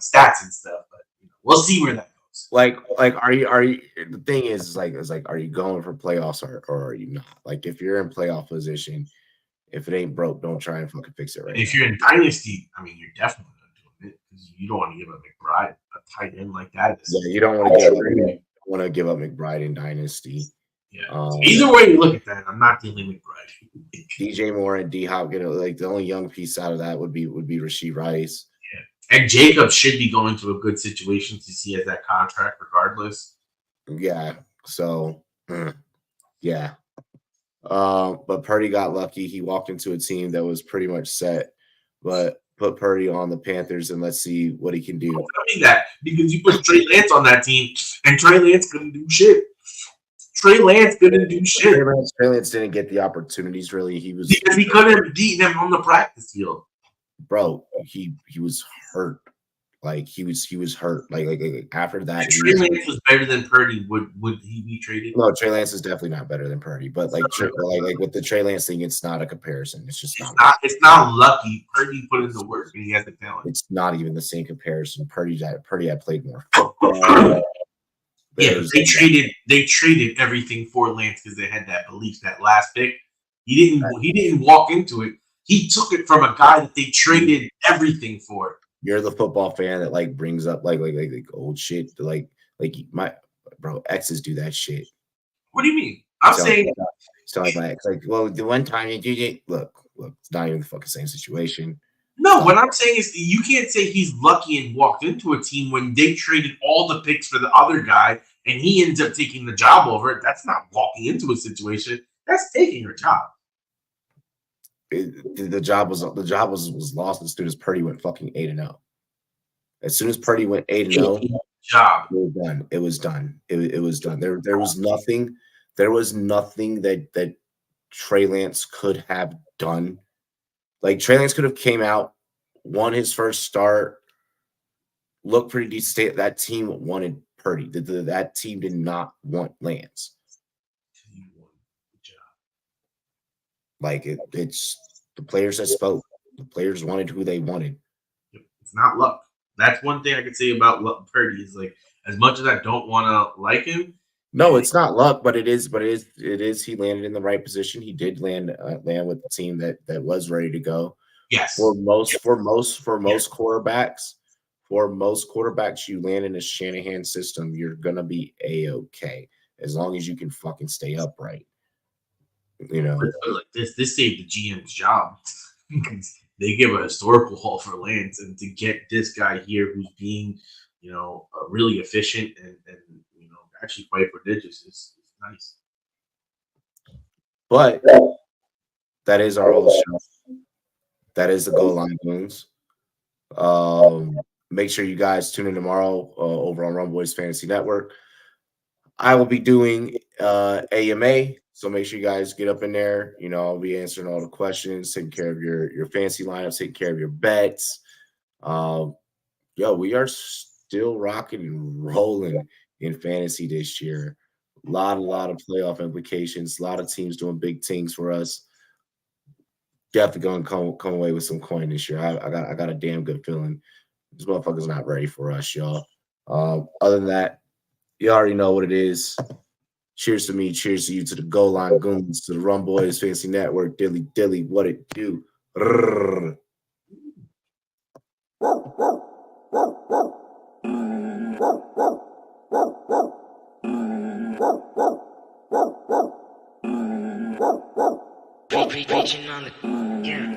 stats and stuff. But we'll see where that goes. Like, are you? The thing is are you going for playoffs or are you not? Like, if you're in playoff position, if it ain't broke, don't try and fucking fix it right. If you're in dynasty, I mean, you're definitely not doing it because you don't want to give up McBride, a tight end like that. Yeah, you don't want to give up McBride in dynasty. Yeah. Either way you look at that, I'm not dealing McBride. DJ Moore and D Hop, the only young piece out of that would be Rasheed Rice. Yeah. And Jacob should be going to a good situation since he has that contract regardless. Yeah. So, yeah. But Purdy got lucky. He walked into a team that was pretty much set, but put Purdy on the Panthers and let's see what he can do. Don't tell me that because you put Trey Lance on that team and Trey Lance couldn't do shit. Trey Lance couldn't do shit. Trey Lance didn't get the opportunities really. Because he couldn't beat them on the practice field. Bro, he was hurt. Like he was hurt. Like after that, Trey Lance was better than Purdy. Would he be traded? No, Trey Lance is definitely not better than Purdy. But like with the Trey Lance thing, it's not a comparison. It's just not. It's not lucky. Purdy put in the work and he has the talent. It's not even the same comparison. Purdy had played more. Yeah, they traded everything for Lance because they had that belief. That last pick, he didn't walk into it. He took it from a guy that they traded everything for. You're the football fan that brings up like old shit. Like my bro, exes do that shit. What do you mean? I'm saying my ex well, the one time you did it. Look, it's not even the fucking same situation. No, what I'm saying is you can't say he's lucky and walked into a team when they traded all the picks for the other guy and he ends up taking the job over it. That's not walking into a situation. That's taking your job. the job was lost as soon as Purdy went fucking 8-0. As soon as Purdy went 8-0, job. It was done. It was done. There was nothing. There was nothing that Trey Lance could have done. Like Trey Lance could have came out, won his first start, looked pretty decent. That team wanted Purdy. That team did not want Lance. Like it's the players that spoke. The players wanted who they wanted. It's not luck. That's one thing I could say about Purdy is like, as much as I don't want to like him. No, it's not luck, but it is. He landed in the right position. He did land with the team that was ready to go. Yes. For most quarterbacks, you land in a Shanahan system, you're gonna be A-okay as long as you can fucking stay upright. You know, like this saved the GM's job. They give a historical haul for Lance, and to get this guy here who's being, really efficient and actually quite prodigious is nice. But that is our whole show. That is the Goal Line Goons. Make sure you guys tune in tomorrow over on Rumboyz Fantasy Network. I will be doing AMA, so make sure you guys get up in there. I'll be answering all the questions, taking care of your fantasy lineups, taking care of your bets. We are still rocking and rolling in fantasy this year. A lot of playoff implications. A lot of teams doing big things for us. Definitely going to come away with some coin this year. I got a damn good feeling. This motherfucker's not ready for us, y'all. Other than that, you already know what it is. Cheers to me. Cheers to you, to the Goal Line Goons, to the Rumboyz Fantasy Network. Dilly, what it do? Preaching on the yeah.